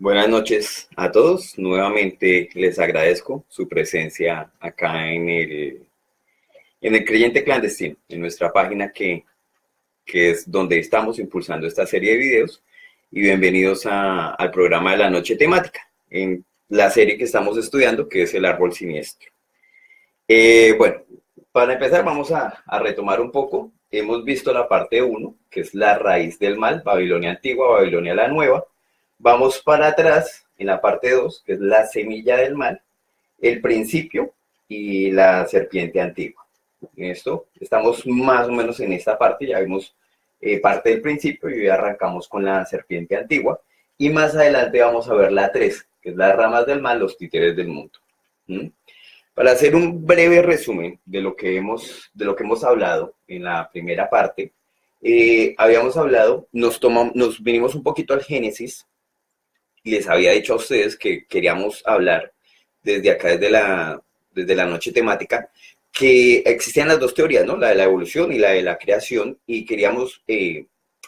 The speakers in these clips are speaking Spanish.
Buenas noches a todos. Nuevamente les agradezco su presencia acá en el Creyente Clandestino, en nuestra página que es donde estamos impulsando esta serie de videos. Y bienvenidos al programa de la noche temática, en la serie que estamos estudiando, que es el árbol siniestro. Bueno, para empezar vamos a retomar un poco. Hemos visto la parte uno, que es la raíz del mal, Babilonia antigua, Babilonia la nueva. Vamos para atrás en la parte 2, que es la semilla del mal, el principio y la serpiente antigua. En esto estamos más o menos en esta parte, ya vimos parte del principio y hoy arrancamos con la serpiente antigua. Y más adelante vamos a ver la 3, que es las ramas del mal, los títeres del mundo. ¿Mm? Para hacer un breve resumen de lo que hemos hablado en la primera parte, habíamos hablado, nos vinimos un poquito al Génesis, y les había dicho a ustedes que queríamos hablar desde acá, desde la noche temática, que existían las dos teorías, ¿no? La de la evolución y la de la creación, y queríamos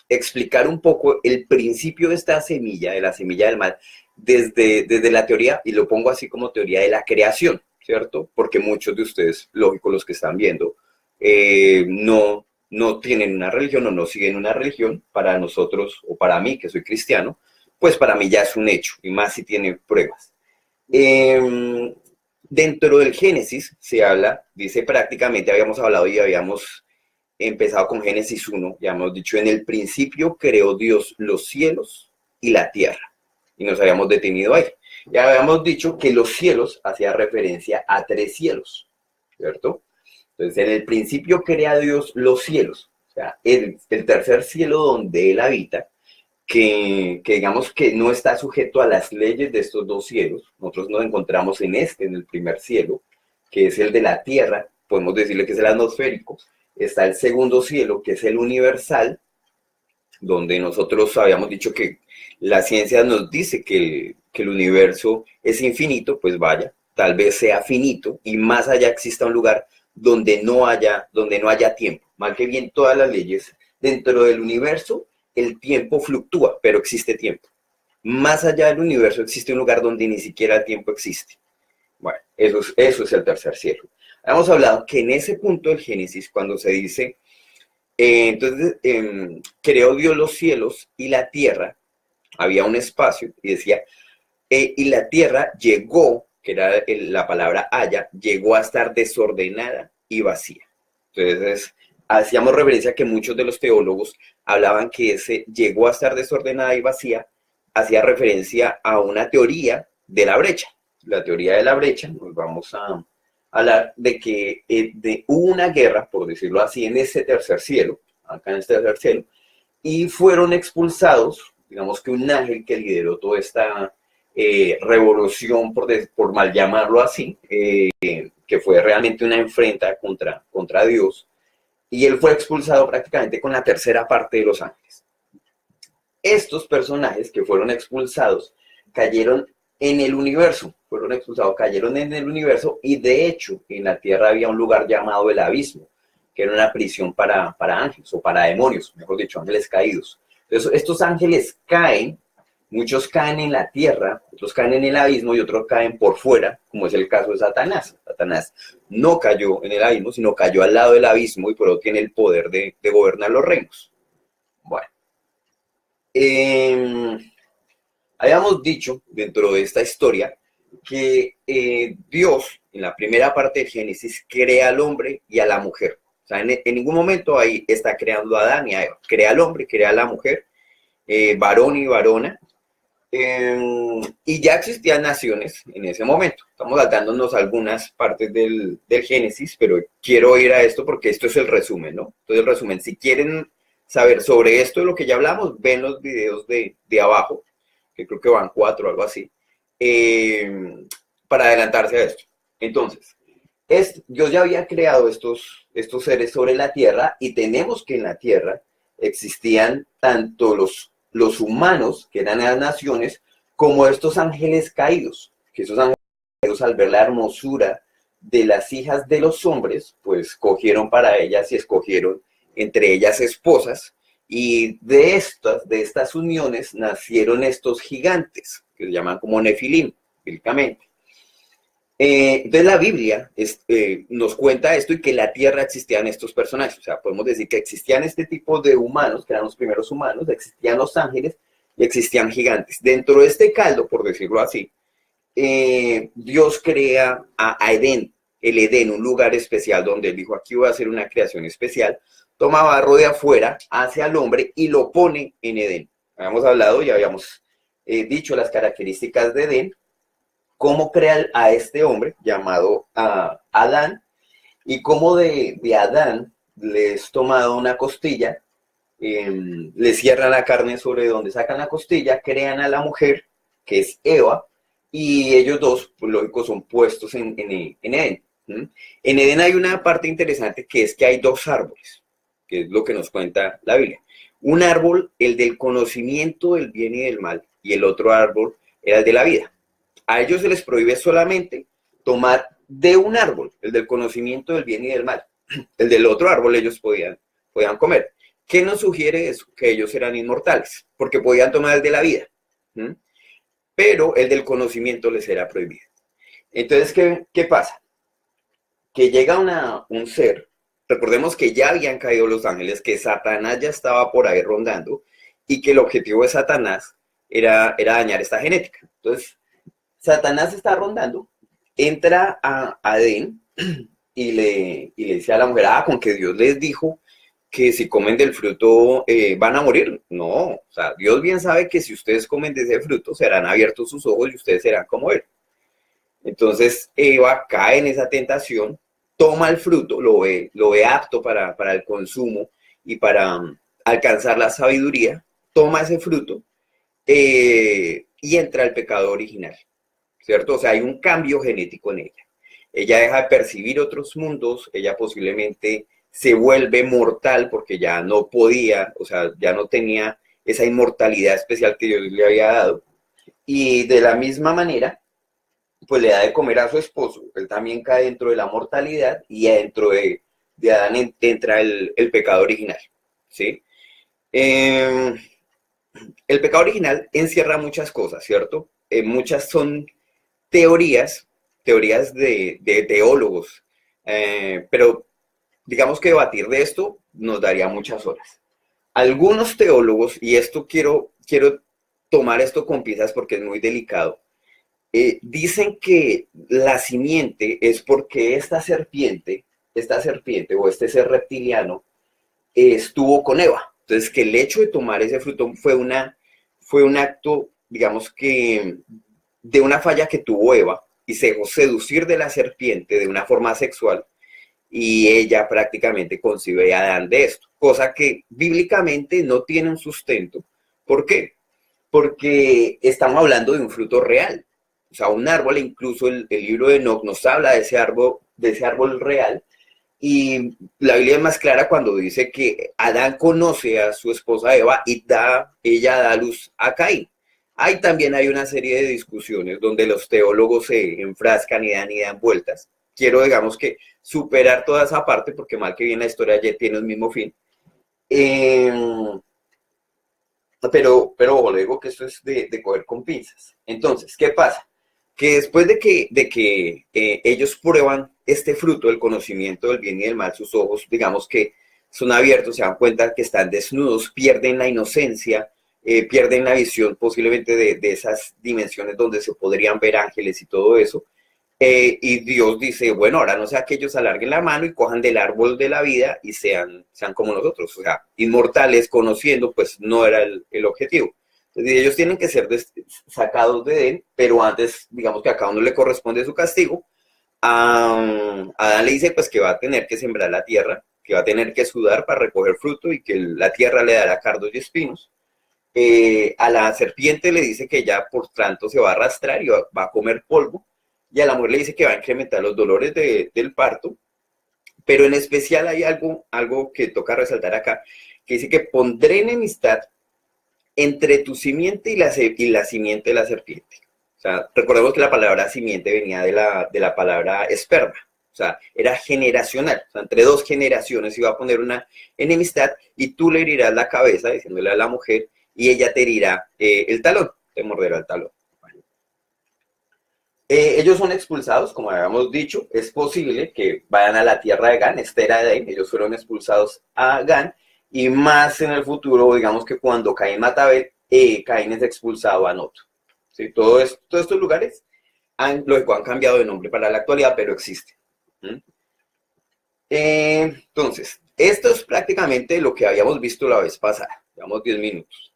explicar un poco el principio de esta semilla, de la semilla del mal, desde la teoría, y lo pongo así como teoría de la creación, ¿cierto? Porque muchos de ustedes, lógico, los que están viendo, no tienen una religión o no siguen una religión. Para nosotros, o para mí, que soy cristiano, pues para mí ya es un hecho, y más si tiene pruebas. Dentro del Génesis se habla, dice prácticamente, habíamos hablado y habíamos empezado con Génesis 1, ya hemos dicho, en el principio creó Dios los cielos y la tierra, y nos habíamos detenido ahí. Ya habíamos dicho que los cielos hacía referencia a 3 cielos, ¿cierto? Entonces, en el principio crea Dios los cielos, o sea, el tercer cielo donde Él habita, que digamos que no está sujeto a las leyes de estos 2 cielos. Nosotros nos encontramos en el primer cielo, que es el de la tierra, podemos decirle que es el atmosférico. Está el segundo cielo, que es el universal, donde nosotros habíamos dicho que la ciencia nos dice que el universo es infinito. Pues vaya, tal vez sea finito y más allá exista un lugar donde no haya tiempo. Mal que bien, todas las leyes dentro del universo, el tiempo fluctúa, pero existe tiempo. Más allá del universo existe un lugar donde ni siquiera el tiempo existe. Bueno, eso es el tercer cielo. Hemos hablado que en ese punto del Génesis, cuando se dice, entonces, creó Dios los cielos y la tierra, había un espacio, y decía, y la tierra llegó, que era la palabra haya, llegó a estar desordenada y vacía. Entonces, hacíamos referencia a que muchos de los teólogos hablaban que ese llegó a estar desordenada y vacía, hacía referencia a una teoría de la brecha. La teoría de la brecha, nos vamos a hablar de que hubo una guerra, por decirlo así, en ese tercer cielo, acá en este tercer cielo, y fueron expulsados, digamos que un ángel que lideró toda esta revolución, por mal llamarlo así, que fue realmente una enfrenta contra Dios, y él fue expulsado prácticamente con la tercera parte de los ángeles. Estos personajes que fueron expulsados cayeron en el universo, cayeron en el universo, y de hecho en la tierra había un lugar llamado el abismo, que era una prisión para ángeles, o para demonios, mejor dicho, ángeles caídos. Entonces, estos ángeles caen, muchos caen en la tierra, otros caen en el abismo y otros caen por fuera, como es el caso de Satanás. Satanás no cayó en el abismo, sino cayó al lado del abismo, y por eso tiene el poder de gobernar los reinos. Bueno, habíamos dicho dentro de esta historia que Dios, en la primera parte de Génesis, crea al hombre y a la mujer. O sea, en ningún momento ahí está creando a Adán y a Eva. Crea al hombre, crea a la mujer, varón y varona. Y ya existían naciones en ese momento. Estamos saltándonos algunas partes del Génesis, pero quiero ir a esto porque esto es el resumen, ¿no? Entonces, el resumen, si quieren saber sobre esto de lo que ya hablamos, ven los videos de abajo, que creo que van 4 o algo así, para adelantarse a esto. Entonces, Dios ya había creado estos seres sobre la tierra, y tenemos que en la tierra existían tanto los humanos, que eran las naciones, como estos ángeles caídos, que esos ángeles caídos, al ver la hermosura de las hijas de los hombres, pues cogieron para ellas y escogieron entre ellas esposas, y de estas uniones nacieron estos gigantes, que se llaman como nefilim, bíblicamente. Entonces la Biblia nos cuenta esto y que en la tierra existían estos personajes. O sea, podemos decir que existían este tipo de humanos, que eran los primeros humanos, existían los ángeles y existían gigantes. Dentro de este caldo, por decirlo así, Dios crea a Edén, el Edén, un lugar especial donde él dijo, aquí voy a hacer una creación especial. Toma barro de afuera, hace al hombre y lo pone en Edén. Habíamos hablado y habíamos dicho las características de Edén, cómo crea a este hombre llamado Adán y cómo de Adán le es tomado una costilla, le cierran la carne sobre donde sacan la costilla, crean a la mujer, que es Eva, y ellos dos, pues lógico, son puestos en Edén. En Edén hay una parte interesante que es que hay dos árboles, que es lo que nos cuenta la Biblia. Un árbol, el del conocimiento del bien y del mal, y el otro árbol era el de la vida. A ellos se les prohíbe solamente tomar de un árbol, el del conocimiento del bien y del mal. El del otro árbol ellos podían comer. ¿Qué nos sugiere eso? Que ellos eran inmortales, porque podían tomar el de la vida. Pero el del conocimiento les era prohibido. Entonces, ¿qué pasa? Que llega un ser, recordemos que ya habían caído los ángeles, que Satanás ya estaba por ahí rondando, y que el objetivo de Satanás era dañar esta genética. Entonces, Satanás está rondando, entra a Edén y le dice a la mujer, con que Dios les dijo que si comen del fruto van a morir. No, o sea, Dios bien sabe que si ustedes comen de ese fruto serán abiertos sus ojos y ustedes serán como Él. Entonces Eva cae en esa tentación, toma el fruto, lo ve apto para el consumo y para alcanzar la sabiduría, toma ese fruto y entra el pecado original. ¿Cierto? O sea, hay un cambio genético en ella. Ella deja de percibir otros mundos, ella posiblemente se vuelve mortal porque ya no podía, o sea, ya no tenía esa inmortalidad especial que Dios le había dado. Y de la misma manera, pues le da de comer a su esposo. Él también cae dentro de la mortalidad y dentro de Adán entra el pecado original. ¿Sí? El pecado original encierra muchas cosas, ¿cierto? Muchas son teorías de teólogos, pero digamos que debatir de esto nos daría muchas horas. Algunos teólogos, y esto quiero tomar esto con pinzas porque es muy delicado, dicen que la simiente es porque esta serpiente o este ser reptiliano estuvo con Eva. Entonces, que el hecho de tomar ese fruto fue un acto, digamos que de una falla que tuvo Eva y se dejó seducir de la serpiente de una forma sexual y ella prácticamente concibe a Adán de esto, cosa que bíblicamente no tiene un sustento. ¿Por qué? Porque estamos hablando de un fruto real, o sea, un árbol, incluso el libro de Enoc nos habla de ese árbol real, y la Biblia es más clara cuando dice que Adán conoce a su esposa Eva y ella da luz a Caín. Ahí también hay una serie de discusiones donde los teólogos se enfrascan y dan vueltas. Quiero, digamos que, superar toda esa parte, porque mal que bien la historia ya tiene el mismo fin. Pero ojo, le digo que esto es de coger con pinzas. Entonces, ¿qué pasa? Que después de que ellos prueban este fruto del conocimiento del bien y del mal, sus ojos, digamos que son abiertos, se dan cuenta que están desnudos, pierden la inocencia, pierden la visión posiblemente de esas dimensiones donde se podrían ver ángeles y todo eso. Y Dios dice, bueno, ahora no sea que ellos alarguen la mano y cojan del árbol de la vida y sean como nosotros, o sea, inmortales, conociendo, pues no era el objetivo. Entonces, ellos tienen que ser sacados de Edén, pero antes, digamos que a cada uno le corresponde su castigo. A Adán le dice pues que va a tener que sembrar la tierra, que va a tener que sudar para recoger fruto y que la tierra le dará cardos y espinos. A la serpiente le dice que ya por tanto se va a arrastrar y va a comer polvo. Y a la mujer le dice que va a incrementar los dolores del parto. Pero en especial hay algo que toca resaltar acá, que dice que pondré enemistad entre tu simiente y la simiente de la serpiente. O sea, recordemos que la palabra simiente venía de la palabra esperma. O sea, era generacional. O sea, entre dos generaciones iba a poner una enemistad y tú le herirás la cabeza, diciéndole a la mujer, y ella te herirá el talón, te morderá el talón. Ellos son expulsados, como habíamos dicho, es posible que vayan a la tierra de Gan, esta era de ellos fueron expulsados a Gan, y más en el futuro, digamos que cuando Caín mata a Abel, Caín es expulsado a Not. ¿Sí? Todos estos lugares han cambiado de nombre para la actualidad, pero existen. ¿Mm? Entonces, esto es prácticamente lo que habíamos visto la vez pasada, llevamos 10 minutos.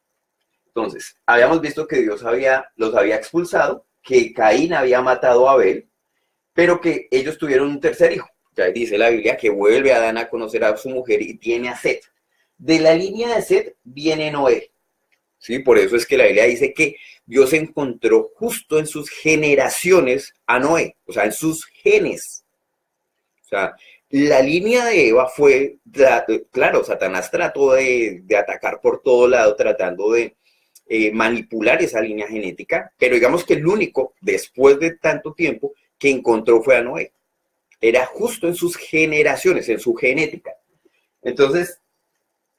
Entonces, habíamos visto que Dios los había expulsado, que Caín había matado a Abel, pero que ellos tuvieron un tercer hijo. Ya dice la Biblia que vuelve Adán a conocer a su mujer y tiene a Set. De la línea de Set viene Noé. ¿Sí? Por eso es que la Biblia dice que Dios encontró justo en sus generaciones a Noé, o sea, en sus genes. O sea, la línea de Eva fue, claro, Satanás trató de atacar por todo lado, tratando de manipular esa línea genética, pero digamos que el único, después de tanto tiempo, que encontró fue a Noé. Era justo en sus generaciones, en su genética. Entonces,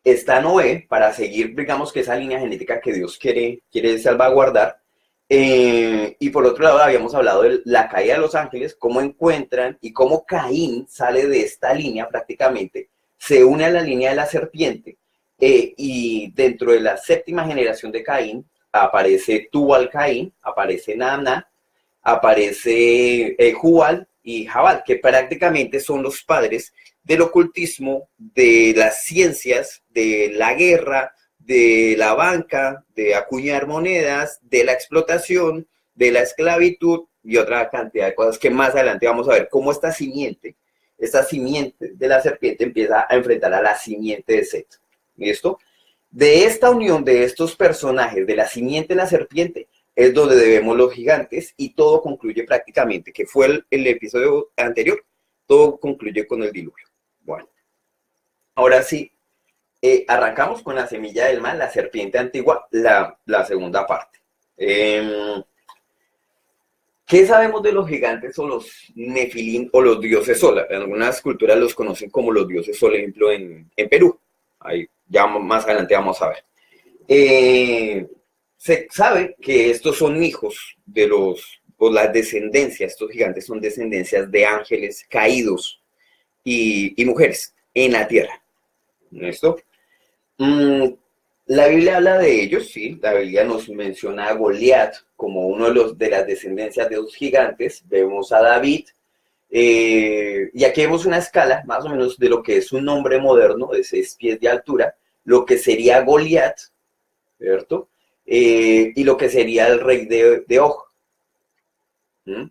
está Noé para seguir, digamos que esa línea genética que Dios quiere salvaguardar. Y por otro lado, habíamos hablado de la caída de los ángeles, cómo encuentran y cómo Caín sale de esta línea prácticamente, se une a la línea de la serpiente. Y dentro de la séptima generación de Caín aparece Tubal Caín, aparece Nana, aparece Jubal y Jabal, que prácticamente son los padres del ocultismo, de las ciencias, de la guerra, de la banca, de acuñar monedas, de la explotación, de la esclavitud y otra cantidad de cosas que más adelante vamos a ver cómo esta simiente de la serpiente empieza a enfrentar a la simiente de Set. ¿Listo? De esta unión de estos personajes, de la simiente de la serpiente, es donde debemos los gigantes y todo concluye prácticamente, que fue el episodio anterior, todo concluye con el diluvio. Bueno, ahora sí, arrancamos con la semilla del mal, la serpiente antigua, la segunda parte. ¿Qué sabemos de los gigantes o los nefilim o los dioses sol? En algunas culturas los conocen como los dioses sol, ejemplo en Perú. Ahí ya más adelante vamos a ver. Se sabe que estos son hijos de o las descendencias, estos gigantes son descendencias de ángeles caídos y mujeres en la tierra. ¿Listo? La Biblia habla de ellos, sí, la Biblia nos menciona a Goliat como uno de las descendencias de los gigantes, vemos a David, y aquí vemos una escala más o menos de lo que es un hombre moderno de 6 pies de altura, lo que sería Goliat, ¿cierto? Y lo que sería el rey de Og. ¿Mm?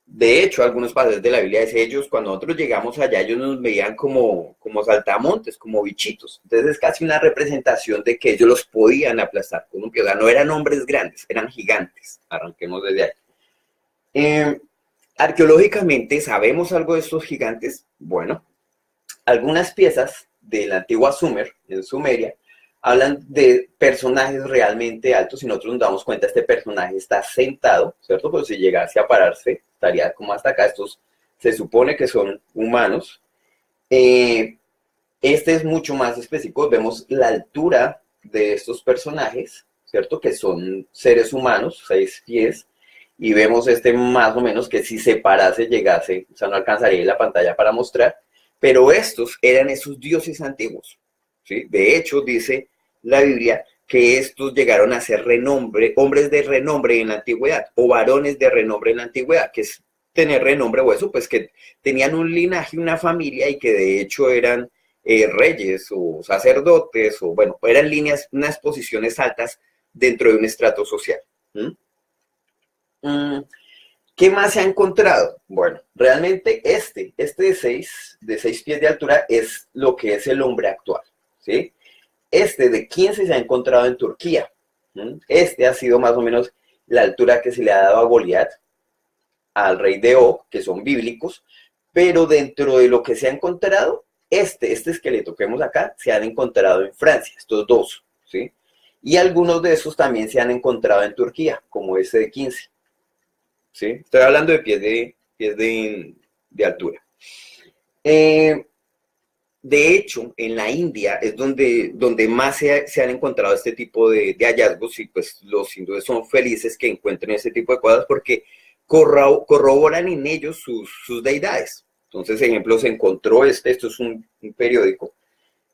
De hecho, algunos pasajes de la Biblia dicen ellos, cuando nosotros llegamos allá, ellos nos veían como saltamontes, como bichitos. Entonces es casi una representación de que ellos los podían aplastar con un pie. O sea, no eran hombres grandes, eran gigantes. Arranquemos desde ahí. Arqueológicamente, ¿sabemos algo de estos gigantes? Bueno, algunas piezas de la antigua Sumer, en Sumeria, hablan de personajes realmente altos y nosotros nos damos cuenta, este personaje está sentado, ¿cierto? Pues si llegase a pararse, estaría como hasta acá. Estos se supone que son humanos. Este es mucho más específico, vemos la altura de estos personajes, ¿cierto? Que son seres humanos, 6 pies, y vemos más o menos que si se parase, llegase, o sea, no alcanzaría la pantalla para mostrar, pero estos eran esos dioses antiguos, ¿sí? De hecho, dice la Biblia que estos llegaron a ser hombres de renombre en la antigüedad, o varones de renombre en la antigüedad, que es tener renombre o eso, pues que tenían un linaje, una familia, y que de hecho eran reyes o sacerdotes, o bueno, eran unas posiciones altas dentro de un estrato social. ¿Qué más se ha encontrado? Bueno, realmente este de 6 pies de altura es lo que es el hombre actual, ¿sí? Este de 15 se ha encontrado en Turquía. Este ha sido más o menos la altura que se le ha dado a Goliat, al rey de Og, que son bíblicos, pero dentro de lo que se ha encontrado, este esqueleto que vemos acá, se han encontrado en Francia, estos dos, ¿sí? Y algunos de esos también se han encontrado en Turquía, como este de 15, ¿sí? Estoy hablando de pies de altura. De hecho, en la India es donde más se han encontrado este tipo de hallazgos, y pues los hindúes son felices que encuentren este tipo de cosas porque corroboran en ellos sus deidades. Entonces, ejemplo, se encontró esto es un periódico,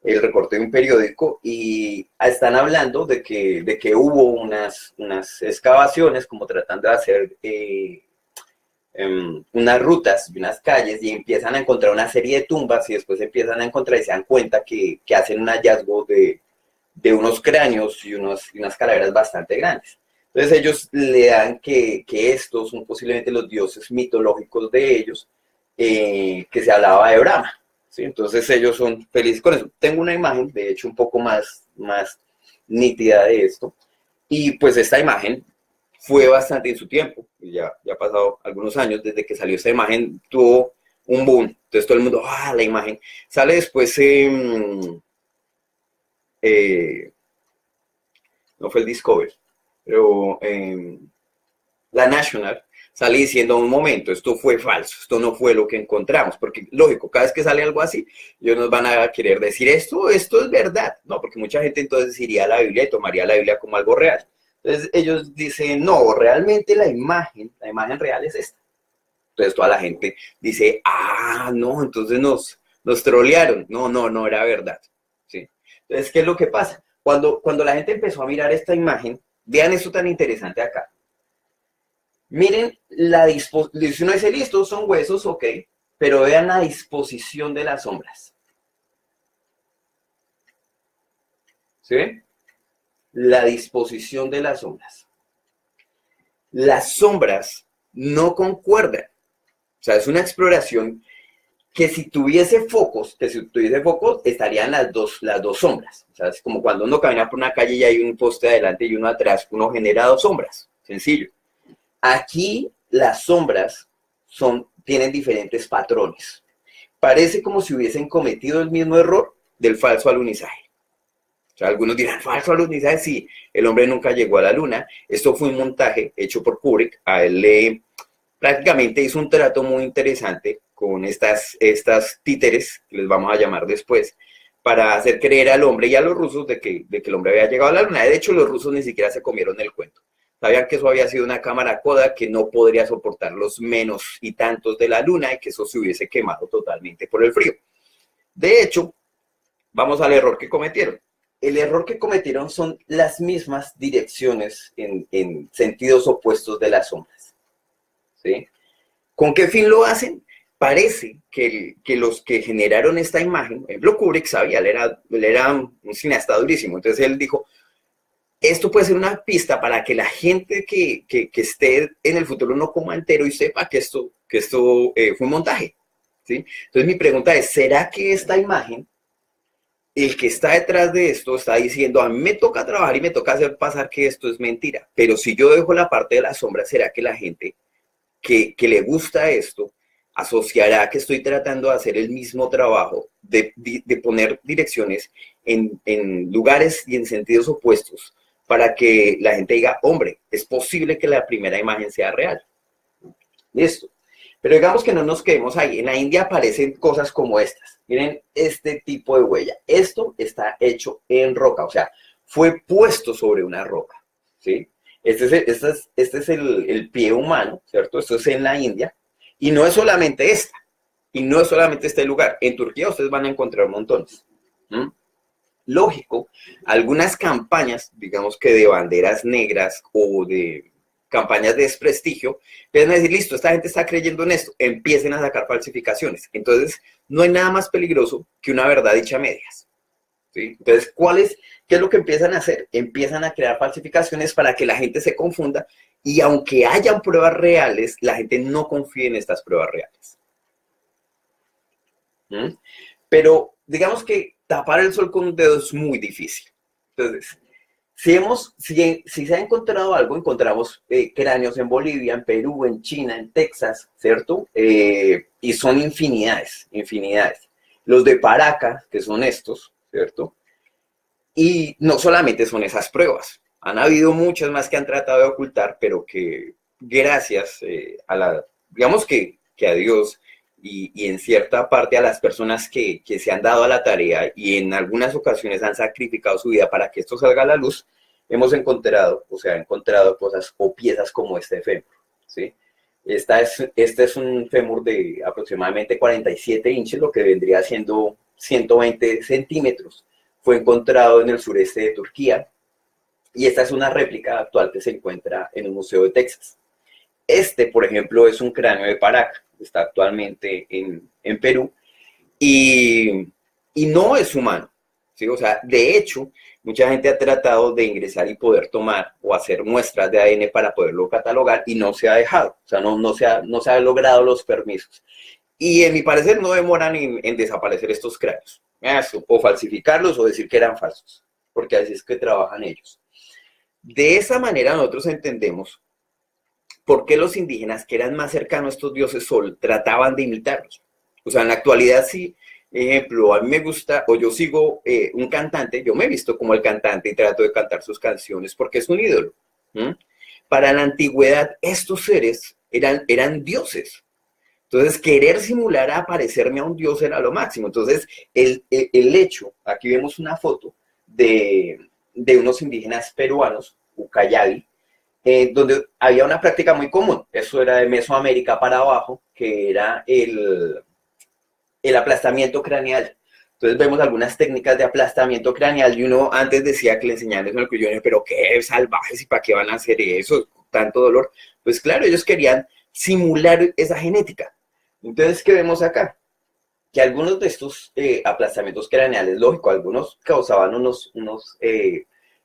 el recorte de un periódico, y están hablando de que hubo unas excavaciones como tratando de hacer unas rutas y unas calles, y empiezan a encontrar una serie de tumbas, y después empiezan a encontrar y se dan cuenta que hacen un hallazgo de unos cráneos y unas calaveras bastante grandes. Entonces ellos le dan que estos son posiblemente los dioses mitológicos de ellos, que se hablaba de Brahma, ¿sí? Entonces ellos son felices con eso. Tengo una imagen, de hecho, un poco más nítida de esto, y pues esta imagen fue bastante en su tiempo, ya ha pasado algunos años desde que salió esta imagen, tuvo un boom, entonces todo el mundo, la imagen, sale después, no fue el Discovery, pero la National sale diciendo un momento, esto fue falso, esto no fue lo que encontramos, porque lógico, cada vez que sale algo así, ellos nos van a querer decir esto es verdad, no, porque mucha gente entonces iría a la Biblia y tomaría la Biblia como algo real. Entonces ellos dicen, no, realmente la imagen real es esta. Entonces toda la gente dice, no, entonces nos trolearon, no era verdad, ¿sí? Entonces, ¿qué es lo que pasa? Cuando la gente empezó a mirar esta imagen, vean esto tan interesante acá. Miren la disposición, si uno dice, listo, son huesos, ok, pero vean la disposición de las sombras. ¿Sí? La disposición de las sombras. Las sombras no concuerdan. O sea, es una exploración que si tuviese focos, estarían las dos sombras. O sea, es como cuando uno camina por una calle y hay un poste adelante y uno atrás, uno genera dos sombras. Sencillo. Aquí las sombras tienen diferentes patrones. Parece como si hubiesen cometido el mismo error del falso alunizaje. O sea, algunos dirán, falso alunizaje, sí, el hombre nunca llegó a la luna. Esto fue un montaje hecho por Kubrick. A él prácticamente hizo un trato muy interesante con estas títeres, que les vamos a llamar después, para hacer creer al hombre y a los rusos de que el hombre había llegado a la luna. De hecho, los rusos ni siquiera se comieron el cuento. Sabían que eso había sido una cámara Kodak que no podría soportar los menos y tantos de la luna y que eso se hubiese quemado totalmente por el frío. De hecho, vamos al error que cometieron. El error que cometieron son las mismas direcciones en sentidos opuestos de las sombras. ¿Sí? ¿Con qué fin lo hacen? Parece que los que generaron esta imagen, por ejemplo, Kubrick sabía, él era un cineasta durísimo, entonces él dijo, esto puede ser una pista para que la gente que esté en el futuro no coma entero y sepa que esto fue un montaje, ¿sí? Entonces mi pregunta es, ¿será que esta imagen, el que está detrás de esto está diciendo, a mí me toca trabajar y me toca hacer pasar que esto es mentira, pero si yo dejo la parte de la sombra, ¿será que la gente que le gusta esto asociará que estoy tratando de hacer el mismo trabajo, de poner direcciones en lugares y en sentidos opuestos, para que la gente diga, hombre, es posible que la primera imagen sea real? Listo. Pero digamos que no nos quedemos ahí. En la India aparecen cosas como estas. Miren este tipo de huella. Esto está hecho en roca, o sea, fue puesto sobre una roca, ¿sí? Este es el pie humano, ¿cierto? Esto es en la India. Y no es solamente esta. Y no es solamente este lugar. En Turquía ustedes van a encontrar montones. ¿Mm? Lógico, algunas campañas, digamos que de banderas negras o de campañas de desprestigio, empiezan a decir, listo, esta gente está creyendo en esto, empiecen a sacar falsificaciones. Entonces, no hay nada más peligroso que una verdad dicha a medias, ¿sí? Entonces, ¿qué es lo que empiezan a hacer? Empiezan a crear falsificaciones para que la gente se confunda y aunque hayan pruebas reales, la gente no confíe en estas pruebas reales. ¿Mm? Pero digamos que tapar el sol con un dedo es muy difícil. Entonces, si se ha encontrado algo, encontramos cráneos en Bolivia, en Perú, en China, en Texas, ¿cierto? Y son infinidades. Los de Paracas, que son estos, ¿cierto? Y no solamente son esas pruebas, han habido muchas más que han tratado de ocultar, pero que gracias digamos que a Dios y en cierta parte a las personas que se han dado a la tarea y en algunas ocasiones han sacrificado su vida para que esto salga a la luz, hemos encontrado, o sea, encontrado cosas o piezas como este efemero, ¿sí? Este es un fémur de aproximadamente 47 inches, lo que vendría siendo 120 centímetros. Fue encontrado en el sureste de Turquía y esta es una réplica actual que se encuentra en un museo de Texas. Este, por ejemplo, es un cráneo de Paraca, está actualmente en Perú y no es humano, ¿sí? O sea, de hecho, mucha gente ha tratado de ingresar y poder tomar o hacer muestras de ADN para poderlo catalogar y no se ha dejado, o sea, no se ha logrado los permisos. Y en mi parecer no demoran en desaparecer estos cráneos, eso, o falsificarlos o decir que eran falsos, porque así es que trabajan ellos. De esa manera nosotros entendemos por qué los indígenas que eran más cercanos a estos dioses sol trataban de imitarlos. O sea, en la actualidad sí, ejemplo, a mí me gusta, o yo sigo un cantante, yo me he visto como el cantante y trato de cantar sus canciones porque es un ídolo. ¿Mm? Para la antigüedad, estos seres eran dioses. Entonces, querer simular a parecerme a un dios era lo máximo. Entonces, el hecho, aquí vemos una foto de unos indígenas peruanos, Ucayali, donde había una práctica muy común. Eso era de Mesoamérica para abajo, que era el aplastamiento craneal. Entonces vemos algunas técnicas de aplastamiento craneal y uno antes decía que le enseñaban eso en el que yo dije, pero qué salvajes y para qué van a hacer eso, tanto dolor. Pues claro, ellos querían simular esa genética. Entonces, ¿qué vemos acá? Que algunos de estos aplastamientos craneales, lógico, algunos causaban unos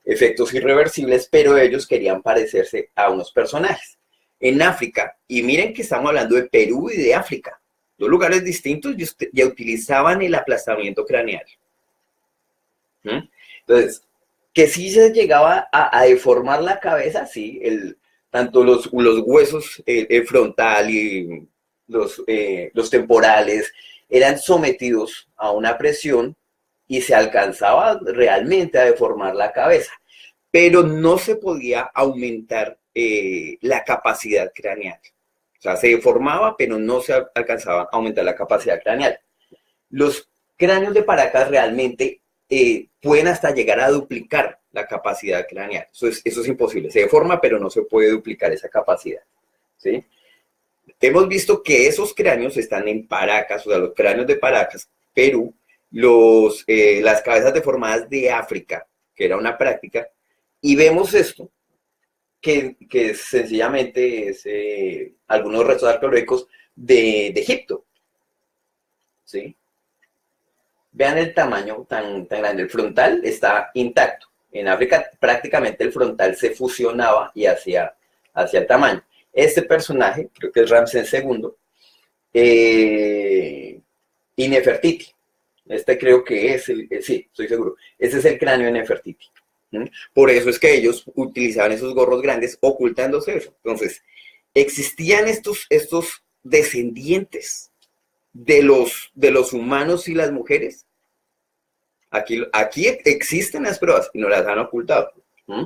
efectos irreversibles, pero ellos querían parecerse a unos personajes. En África, y miren que estamos hablando de Perú y de África, dos lugares distintos ya utilizaban el aplastamiento craneal. ¿Mm? Entonces, que sí se llegaba a deformar la cabeza, sí, tanto los huesos frontal y los temporales eran sometidos a una presión y se alcanzaba realmente a deformar la cabeza, pero no se podía aumentar la capacidad craneal. O sea, se deformaba, pero no se alcanzaba a aumentar la capacidad craneal. Los cráneos de Paracas realmente pueden hasta llegar a duplicar la capacidad craneal. Eso es imposible. Se deforma, pero no se puede duplicar esa capacidad. ¿Sí? Hemos visto que esos cráneos están en Paracas, o sea, los cráneos de Paracas, Perú, las cabezas deformadas de África, que era una práctica, y vemos esto, que sencillamente es algunos restos arqueológicos de Egipto. ¿Sí? Vean el tamaño tan grande. El frontal está intacto. En África prácticamente el frontal se fusionaba y hacía el tamaño. Este personaje, creo que es Ramsés II, y Nefertiti. Este creo que es sí, estoy seguro. Ese es el cráneo de Nefertiti. ¿Mm? Por eso es que ellos utilizaban esos gorros grandes ocultándose eso. Entonces, existían estos descendientes de los humanos y las mujeres. Aquí existen las pruebas y no las han ocultado. ¿Mm?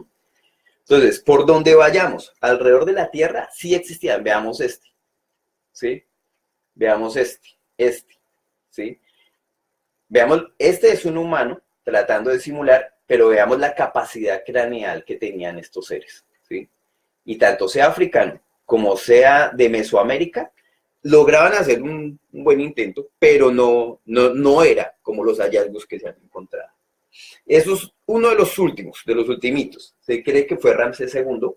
Entonces, por donde vayamos, alrededor de la Tierra, sí existían. Veamos este. ¿Sí? Veamos este. ¿Sí? Veamos, este es un humano tratando de simular, pero veamos la capacidad craneal que tenían estos seres. ¿Sí? Y tanto sea africano como sea de Mesoamérica, lograban hacer un buen intento, pero no era como los hallazgos que se han encontrado. Eso es uno de los últimos, de los ultimitos. Se cree que fue Ramsés II,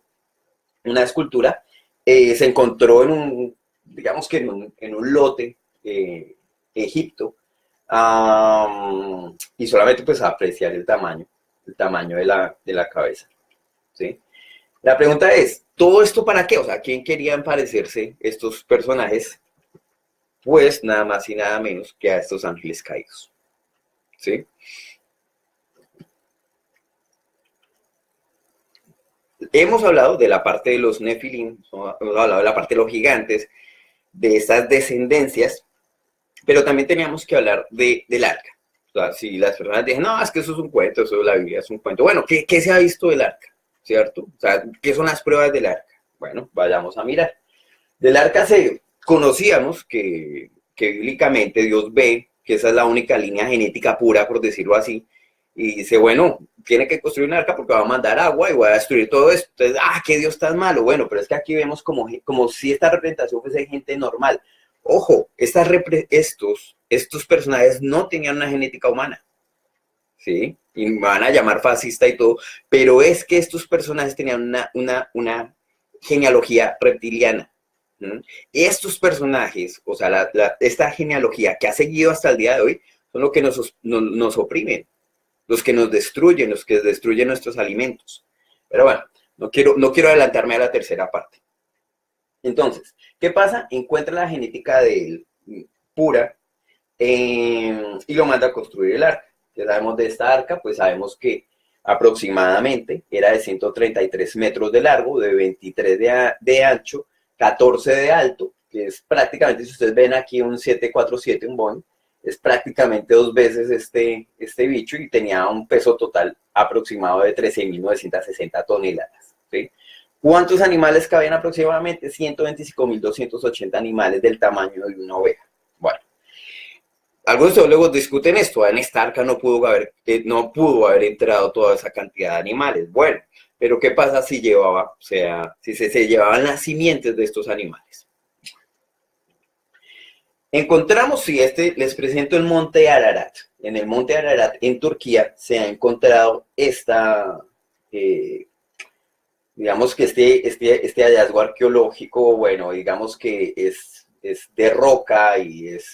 una escultura, se encontró digamos que en un lote, Egipto, y solamente pues a apreciar el tamaño de la cabeza. ¿Sí? La pregunta es, ¿todo esto para qué? O sea, ¿a quién querían parecerse estos personajes? Pues nada más y nada menos que a estos ángeles caídos. ¿Sí? Hemos hablado de la parte de los Nefilim, hemos hablado de la parte de los gigantes, de estas descendencias, pero también teníamos que hablar del arca. O sea, si las personas dicen, no, es que eso es un cuento, eso de la Biblia es un cuento. Bueno, ¿qué se ha visto del arca? ¿Cierto? O sea, ¿qué son las pruebas del arca? Bueno, vayamos a mirar. Del arca conocíamos que bíblicamente Dios ve que esa es la única línea genética pura, por decirlo así, y dice, bueno, tiene que construir un arca porque va a mandar agua y va a destruir todo esto. Entonces, qué Dios tan malo. Bueno, pero es que aquí vemos como si esta representación fuese gente normal. Ojo, estos personajes no tenían una genética humana, ¿sí? Y me van a llamar fascista y todo, pero es que estos personajes tenían una genealogía reptiliana. ¿Mm? Estos personajes, o sea, esta genealogía que ha seguido hasta el día de hoy, son los que nos oprimen, los que nos destruyen, los que destruyen nuestros alimentos. Pero bueno, no quiero adelantarme a la tercera parte. Entonces, ¿qué pasa? Encuentra la genética de él pura y lo manda a construir el arca. ¿Qué sabemos de esta arca? Pues sabemos que aproximadamente era de 133 metros de largo, de 23 de ancho, 14 de alto, que es prácticamente, si ustedes ven aquí un 747, un Boeing, es prácticamente 2 veces este bicho y tenía un peso total aproximado de 13.960 toneladas. ¿Sí? ¿Cuántos animales cabían aproximadamente? 125.280 animales del tamaño de una oveja. Bueno, algunos teólogos discuten esto. En esta arca no pudo haber entrado toda esa cantidad de animales. Bueno, pero ¿qué pasa si se llevaban las simientes de estos animales? Encontramos, les presento el monte Ararat. En el monte Ararat, en Turquía, se ha encontrado digamos que este hallazgo arqueológico, bueno, digamos que es de roca y es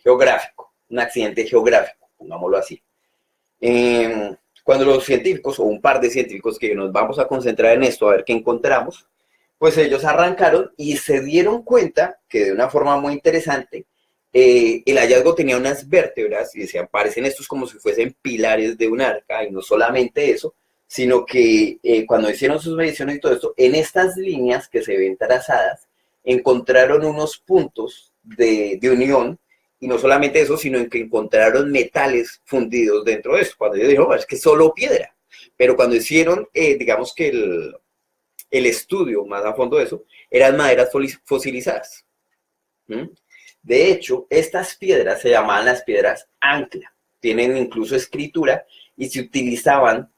geográfico, un accidente geográfico, pongámoslo así. Cuando los científicos, o un par de científicos que nos vamos a concentrar en esto, a ver qué encontramos, pues ellos arrancaron y se dieron cuenta que de una forma muy interesante, el hallazgo tenía unas vértebras y decían, parecen estos como si fuesen pilares de un arca, y no solamente eso, sino que cuando hicieron sus mediciones y todo esto, en estas líneas que se ven trazadas, encontraron unos puntos de unión, y no solamente eso, sino en que encontraron metales fundidos dentro de eso. Cuando yo dije, es que solo piedra. Pero cuando hicieron, digamos que el estudio más a fondo de eso, eran maderas fosilizadas. ¿Mm? De hecho, estas piedras se llamaban las piedras ancla. Tienen incluso escritura y se utilizaban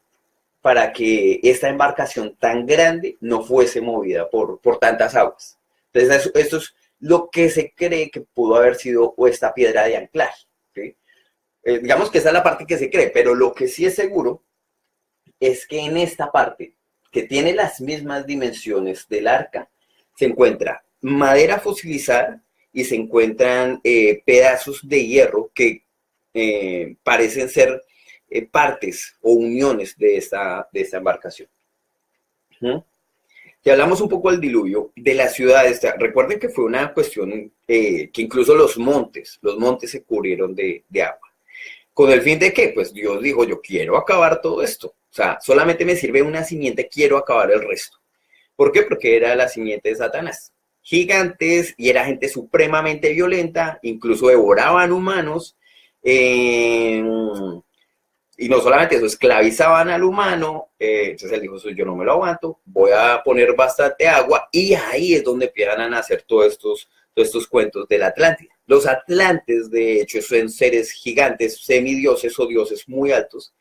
para que esta embarcación tan grande no fuese movida por tantas aguas. Entonces, esto es lo que se cree que pudo haber sido esta piedra de anclaje. ¿Sí? Digamos que esa es la parte que se cree, pero lo que sí es seguro es que en esta parte, que tiene las mismas dimensiones del arca, se encuentra madera fosilizada y se encuentran pedazos de hierro que parecen ser partes o uniones de esta embarcación. Si hablamos un poco del diluvio, de las ciudades, recuerden que fue una cuestión que incluso los montes se cubrieron de agua. ¿Con el fin de qué? Pues Dios dijo, yo quiero acabar todo esto. O sea, solamente me sirve una simiente, quiero acabar el resto. ¿Por qué? Porque era la simiente de Satanás. Gigantes, y era gente supremamente violenta, incluso devoraban humanos, y no solamente eso, esclavizaban al humano. Entonces él dijo, yo no me lo aguanto, voy a poner bastante agua, y ahí es donde empiezan a nacer todos estos cuentos de la Atlántida. Los atlantes, de hecho, son seres gigantes, semidioses o dioses muy altos,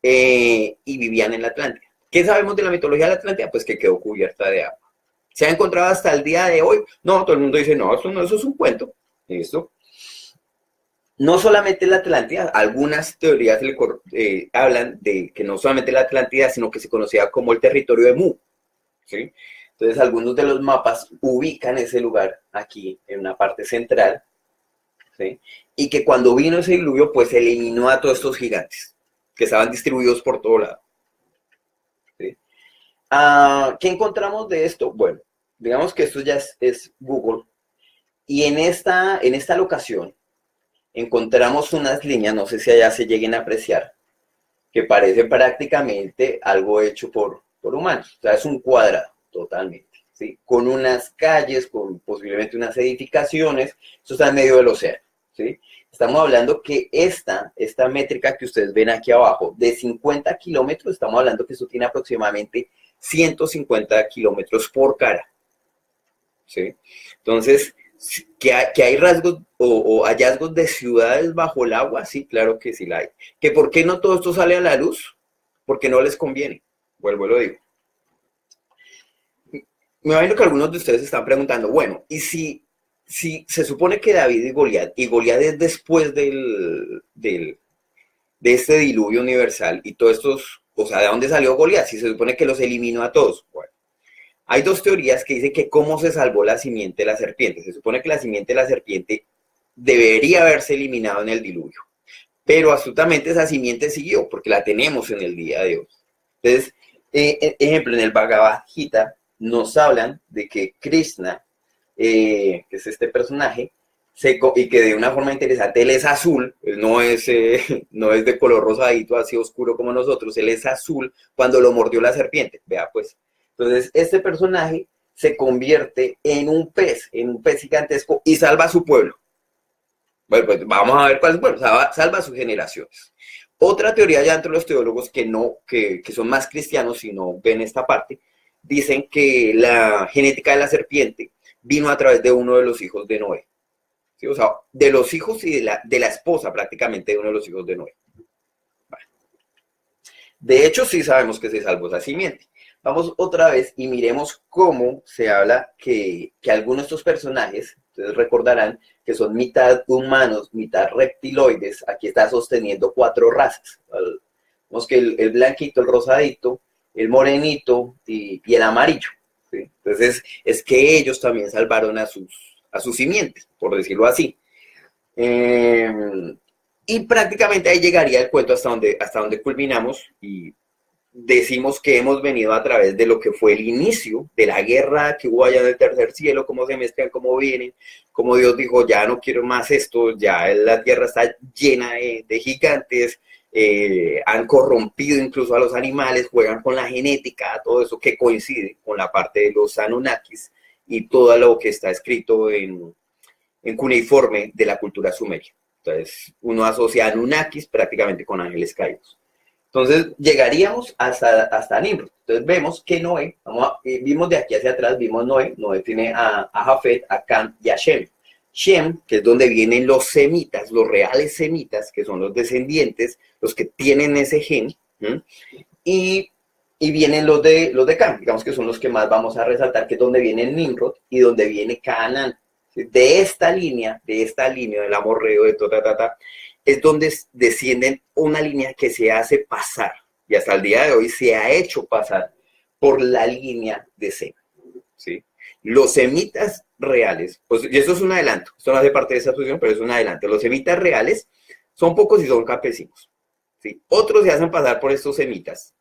y vivían en la Atlántida. ¿Qué sabemos de la mitología de la Atlántida? Pues que quedó cubierta de agua. ¿Se ha encontrado hasta el día de hoy? No, todo el mundo dice, no, eso es un cuento. ¿Listo? No solamente la Atlántida, algunas teorías hablan de que no solamente la Atlántida, sino que se conocía como el territorio de Mu. ¿Sí? Entonces, algunos de los mapas ubican ese lugar aquí, en una parte central, ¿sí? Y que cuando vino ese diluvio, pues eliminó a todos estos gigantes, que estaban distribuidos por todo lado. ¿Sí? ¿Qué encontramos de esto? Bueno, digamos que esto ya es Google, y en esta locación encontramos unas líneas, no sé si allá se lleguen a apreciar, que parece prácticamente algo hecho por humanos. O sea, es un cuadrado totalmente, ¿sí? Con unas calles, con posiblemente unas edificaciones. Esto está en medio del océano, ¿sí? Estamos hablando que esta métrica que ustedes ven aquí abajo, de 50 kilómetros, estamos hablando que esto tiene aproximadamente 150 kilómetros por cara, ¿sí? Entonces, Que hay rasgos o hallazgos de ciudades bajo el agua, sí, claro que sí la hay. ¿Que por qué no todo esto sale a la luz? Porque no les conviene. Vuelvo y lo digo. Me imagino que algunos de ustedes están preguntando, bueno, ¿y si se supone que David y Goliat es después de este diluvio universal y todos estos, o sea, ¿de dónde salió Goliat? Si se supone que los eliminó a todos. Bueno, hay dos teorías que dicen que cómo se salvó la simiente de la serpiente. Se supone que la simiente de la serpiente debería haberse eliminado en el diluvio, pero astutamente esa simiente siguió porque la tenemos en el día de hoy. Entonces, ejemplo, en el Bhagavad Gita nos hablan de que Krishna, que es este personaje, y que de una forma interesante él es azul, no es de color rosadito así oscuro como nosotros, él es azul cuando lo mordió la serpiente, vea pues. Entonces este personaje se convierte en un pez gigantesco y salva a su pueblo. Bueno, pues vamos a ver cuál es, bueno, salva a sus generaciones. Otra teoría ya entre los teólogos que son más cristianos y no ven esta parte, dicen que la genética de la serpiente vino a través de uno de los hijos de Noé. ¿Sí? O sea, de los hijos y de la esposa prácticamente de uno de los hijos de Noé. Vale. De hecho, sí sabemos que se salvó esa simiente. Vamos otra vez y miremos cómo se habla que algunos de estos personajes, ustedes recordarán que son mitad humanos, mitad reptiloides. Aquí está sosteniendo 4 razas. Vemos que el blanquito, el rosadito, el morenito y el amarillo. ¿Sí? Entonces, es que ellos también salvaron a sus simientes, por decirlo así. Y prácticamente ahí llegaría el cuento hasta donde culminamos y decimos que hemos venido a través de lo que fue el inicio de la guerra que hubo allá en el tercer cielo, cómo se mezclan, cómo vienen, cómo Dios dijo, ya no quiero más esto, ya la tierra está llena de gigantes, han corrompido incluso a los animales, juegan con la genética, todo eso que coincide con la parte de los Anunnakis y todo lo que está escrito en cuneiforme de la cultura sumeria. Entonces, uno asocia a Anunnakis prácticamente con ángeles caídos. Entonces, llegaríamos hasta Nimrod. Entonces, vemos que Noé, vimos de aquí hacia atrás, vimos Noé tiene a Jafet, a Cam y a Shem. Shem, que es donde vienen los semitas, los reales semitas, que son los descendientes, los que tienen ese gen, y vienen los de Cam, digamos que son los que más vamos a resaltar, que es donde viene Nimrod y donde viene Canaán. De esta línea del amorreo, de es donde descienden una línea que se hace pasar, y hasta el día de hoy se ha hecho pasar por la línea de Sem. ¿Sí? Los semitas reales, pues, y esto es un adelanto, esto no hace parte de esa asociación, pero es un adelanto. Los semitas reales son pocos y son campesinos. ¿Sí? Otros se hacen pasar por estos semitas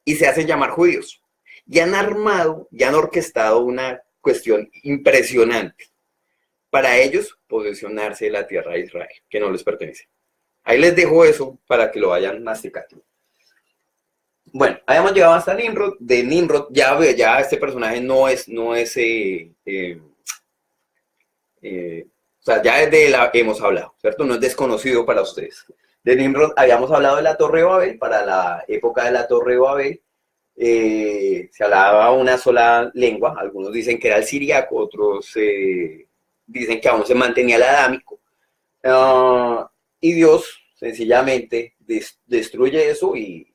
y se hacen llamar judíos. Y han armado, y han orquestado una cuestión impresionante para ellos posesionarse de la tierra de Israel, que no les pertenece. Ahí les dejo eso para que lo vayan masticando. Bueno, habíamos llegado hasta Nimrod. De Nimrod, ya este personaje no es o sea, ya desde hemos hablado, ¿cierto? No es desconocido para ustedes. De Nimrod habíamos hablado de la Torre de Babel. Para la época de la Torre de Babel se hablaba una sola lengua. Algunos dicen que era el siríaco, otros dicen que aún se mantenía el adámico. Y Dios sencillamente destruye eso y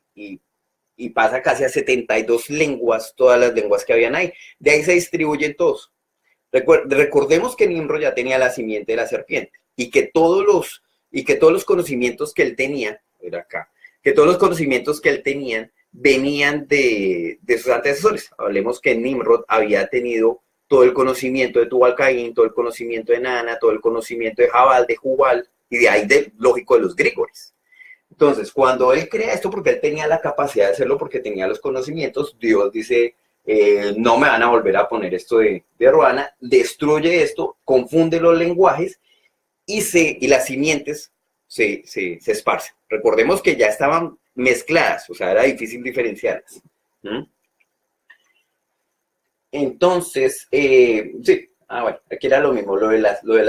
pasa casi a 72 lenguas, todas las lenguas que habían ahí. De ahí se distribuyen todos. Recordemos que Nimrod ya tenía la simiente de la serpiente y que todos los conocimientos que él tenía, era acá, que todos los conocimientos que él tenía venían de sus antecesores. Hablemos que Nimrod había tenido todo el conocimiento de Tubal-Caín, todo el conocimiento de Nana, todo el conocimiento de Jabal, de Jubal, y de ahí, lógico, de los Grigores. Entonces, cuando él crea esto, porque él tenía la capacidad de hacerlo, porque tenía los conocimientos, Dios dice, no me van a volver a poner esto de Ruana, destruye esto, confunde los lenguajes y las simientes se esparcen. Recordemos que ya estaban mezcladas, o sea, era difícil diferenciarlas. Entonces, sí, bueno, aquí era lo mismo, lo de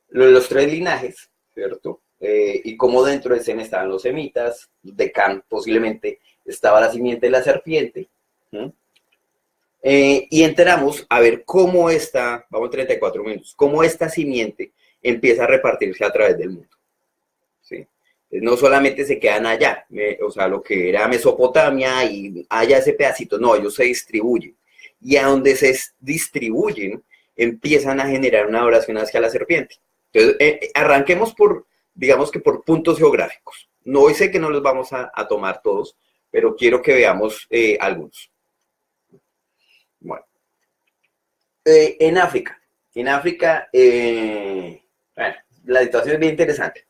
los 3 linajes, ¿cierto? Y cómo dentro de Sem estaban los semitas, de Cam posiblemente estaba la simiente de la serpiente. Y entramos a ver cómo vamos 34 minutos, cómo esta simiente empieza a repartirse a través del mundo. ¿Sí? No solamente se quedan allá, o sea, lo que era Mesopotamia y allá ese pedacito, no, ellos se distribuyen. Y a donde se distribuyen, empiezan a generar una oración hacia la serpiente. Entonces, arranquemos digamos que por puntos geográficos. No, hoy sé que no los vamos a tomar todos, pero quiero que veamos algunos. Bueno, en África, bueno, la situación es bien interesante.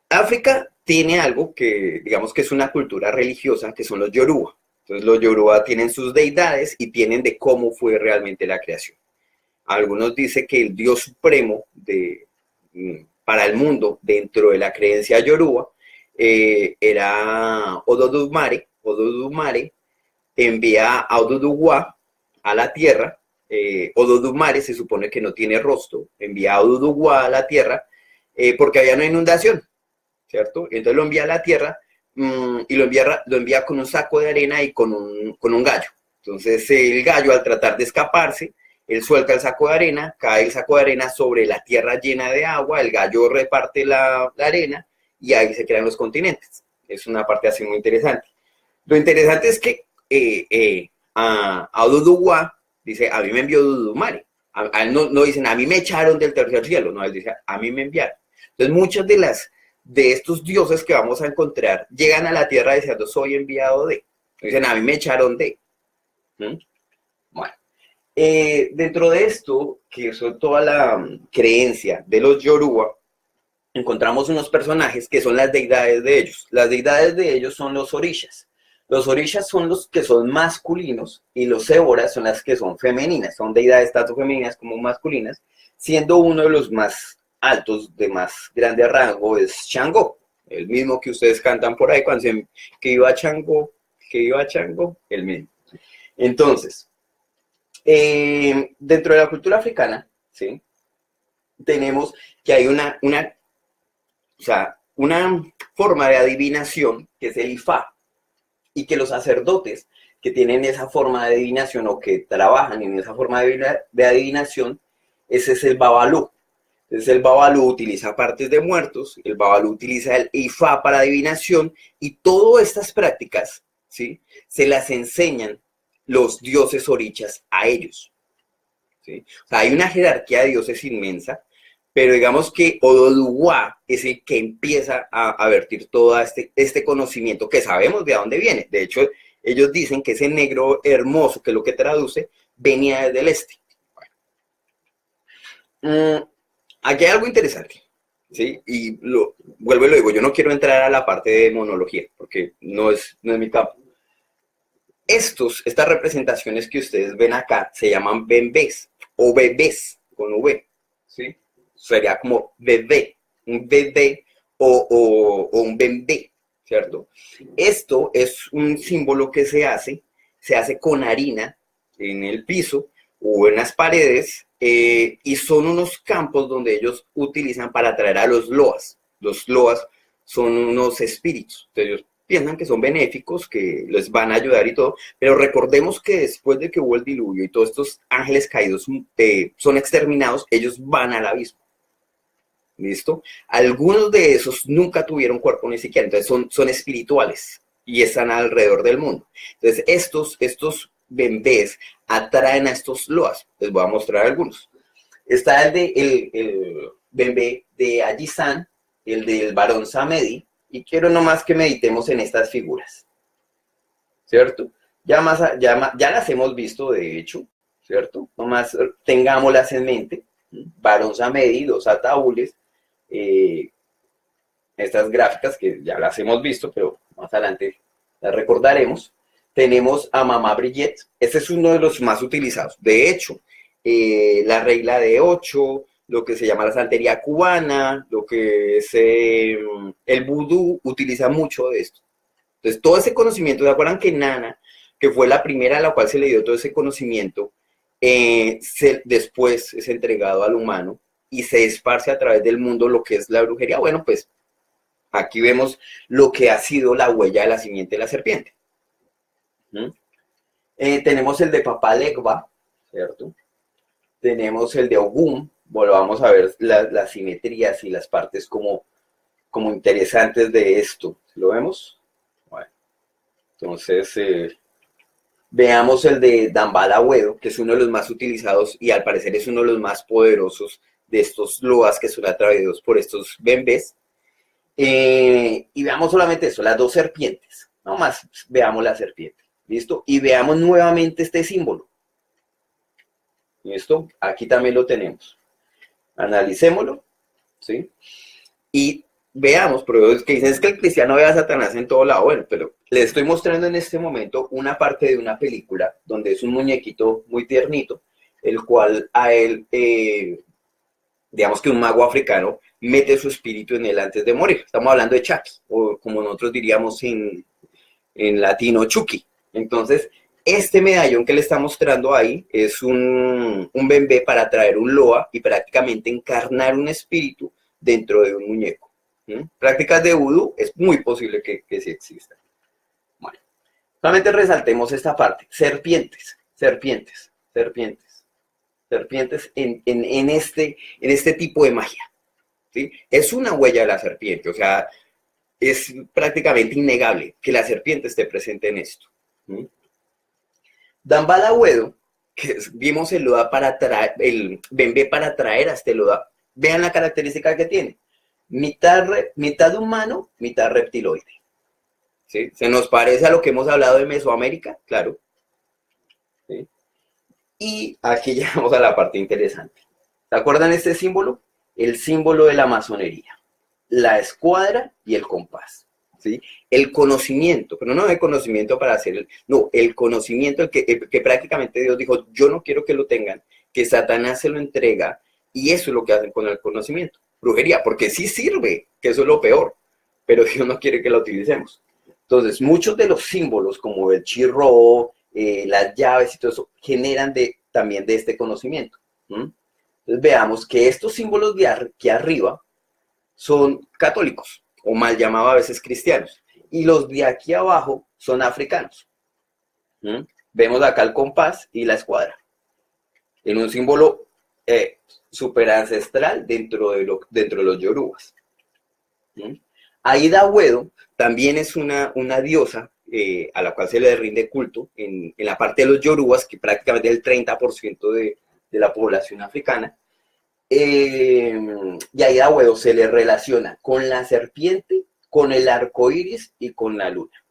África tiene algo que, digamos que es una cultura religiosa, que son los Yoruba. Entonces los Yoruba tienen sus deidades y tienen de cómo fue realmente la creación. Algunos dicen que el Dios supremo para el mundo, dentro de la creencia Yoruba, era Ododumare. Ododumare envía a Oduduwa a la tierra. Ododumare se supone que no tiene rostro, envía a Oduduwa a la tierra porque había una inundación, ¿cierto? Entonces lo envía a la tierra y lo envía con un saco de arena y con un gallo. Entonces el gallo, al tratar de escaparse, él suelta el saco de arena, cae el saco de arena sobre la tierra llena de agua, el gallo reparte la arena y ahí se crean los continentes. Es una parte así muy interesante. Lo interesante es que a Oduduwa dice, a mí me envió Dudumare. A él no dicen, a mí me echaron del tercer cielo, no, él dice, a mí me enviaron. Entonces muchas de estos dioses que vamos a encontrar llegan a la tierra diciendo, soy enviado de. Dicen, a mí me echaron de. ¿Mm? Bueno, dentro de esto, que es toda la creencia de los Yoruba, encontramos unos personajes que son las deidades de ellos. Las deidades de ellos son los orishas. Los orishas son los que son masculinos y los éboras son las que son femeninas. Son deidades tanto femeninas como masculinas, siendo uno de los más altos, de más grande rango, es Shango. El mismo que ustedes cantan por ahí cuando dicen que iba Chango, el mismo. Entonces, dentro de la cultura africana, ¿sí? Tenemos que hay una forma de adivinación que es el Ifá, y que los sacerdotes que tienen esa forma de adivinación o que trabajan en esa forma de adivinación, ese es el Babalú. Entonces el Babalú utiliza partes de muertos, el Babalú utiliza el Ifá para adivinación y todas estas prácticas, ¿sí?, se las enseñan los dioses orichas a ellos. ¿Sí? O sea, hay una jerarquía de dioses inmensa, pero digamos que Ododuwa es el que empieza a vertir todo este conocimiento que sabemos de dónde viene. De hecho, ellos dicen que ese negro hermoso, que es lo que traduce, venía desde el este. Bueno. Aquí hay algo interesante, ¿sí? Y vuelvo y lo digo, yo no quiero entrar a la parte de monología, porque no es mi campo. Estas representaciones que ustedes ven acá se llaman bembés o bebés con V, ¿sí? Sería como bebé, un bebé o un bembé, ¿cierto? Esto es un símbolo que se hace con harina en el piso o en las paredes y son unos campos donde ellos utilizan para atraer a los loas. Los loas son unos espíritus, entonces ellos piensan que son benéficos, que les van a ayudar y todo, pero recordemos que después de que hubo el diluvio y todos estos ángeles caídos son exterminados, ellos van al abismo. ¿Listo? Algunos de esos nunca tuvieron cuerpo ni siquiera, entonces son espirituales y están alrededor del mundo. Entonces estos bembés atraen a estos loas. Les voy a mostrar algunos. Está el bembé de Ajisan, el del Barón Samedi, y quiero nomás que meditemos en estas figuras, ¿cierto? Ya las hemos visto, de hecho, ¿cierto? Nomás tengámoslas en mente. Barón Samedi, 2 ataúdes, estas gráficas que ya las hemos visto, pero más adelante las recordaremos. Tenemos a Mamá Brillet, este es uno de los más utilizados. De hecho, la regla de 8, lo que se llama la santería cubana, lo que es el vudú, utiliza mucho de esto. Entonces, todo ese conocimiento, ¿se acuerdan que Nana, que fue la primera a la cual se le dio todo ese conocimiento, después es entregado al humano y se esparce a través del mundo lo que es la brujería? Bueno, pues aquí vemos lo que ha sido la huella de la simiente de la serpiente. Tenemos el de Papalegba, ¿cierto? Tenemos el de Ogún, volvamos a ver las simetrías y las partes como interesantes de esto. ¿Lo vemos? Bueno, entonces, veamos el de Dambala Wedo, que es uno de los más utilizados y al parecer es uno de los más poderosos de estos loas que son atraídos por estos bembés. Y veamos solamente eso, las dos serpientes. No más veamos la serpiente. ¿Listo? Y veamos nuevamente este símbolo. ¿Listo? Aquí también lo tenemos. Analicémoslo. ¿Sí? Y veamos, pero es que dicen es que el cristiano ve a Satanás en todo lado. Bueno, pero les estoy mostrando en este momento una parte de una película donde es un muñequito muy tiernito, el cual a él, digamos que un mago africano, mete su espíritu en él antes de morir. Estamos hablando de Chucky, o como nosotros diríamos en latino, Chucky. Entonces, este medallón que le está mostrando ahí es un bembé para traer un loa y prácticamente encarnar un espíritu dentro de un muñeco. Prácticas de vudú es muy posible que sí existan. Bueno, solamente resaltemos esta parte. Serpientes, serpientes, serpientes, serpientes en este tipo de magia. ¿Sí? Es una huella de la serpiente, o sea, es prácticamente innegable que la serpiente esté presente en esto. Dambala Wedo, que vimos el loa para traer, el bembé para traer a este loa, vean la característica que tiene. Mitad humano, mitad reptiloide. ¿Sí? ¿Se nos parece a lo que hemos hablado de Mesoamérica? Claro. ¿Sí? Y aquí llegamos a la parte interesante. ¿Se acuerdan este símbolo? El símbolo de la masonería. La escuadra y el compás. ¿Sí? El conocimiento, pero no el conocimiento para hacer no, el conocimiento que prácticamente Dios dijo, yo no quiero que lo tengan, que Satanás se lo entrega, y eso es lo que hacen con el conocimiento. Brujería, porque sí sirve, que eso es lo peor, pero Dios no quiere que lo utilicemos. Entonces, muchos de los símbolos, como el chirro, las llaves y todo eso, generan también de este conocimiento. Entonces, veamos que estos símbolos de aquí arriba son católicos, o mal llamados a veces cristianos, y los de aquí abajo son africanos. Vemos acá el compás y la escuadra, en un símbolo super ancestral dentro de los yorubas. Aida Wedo también es una diosa a la cual se le rinde culto en la parte de los yorubas, que prácticamente es el 30% de la población africana. Y a Aida Wedo se le relaciona con la serpiente, con el arco iris y con la luna.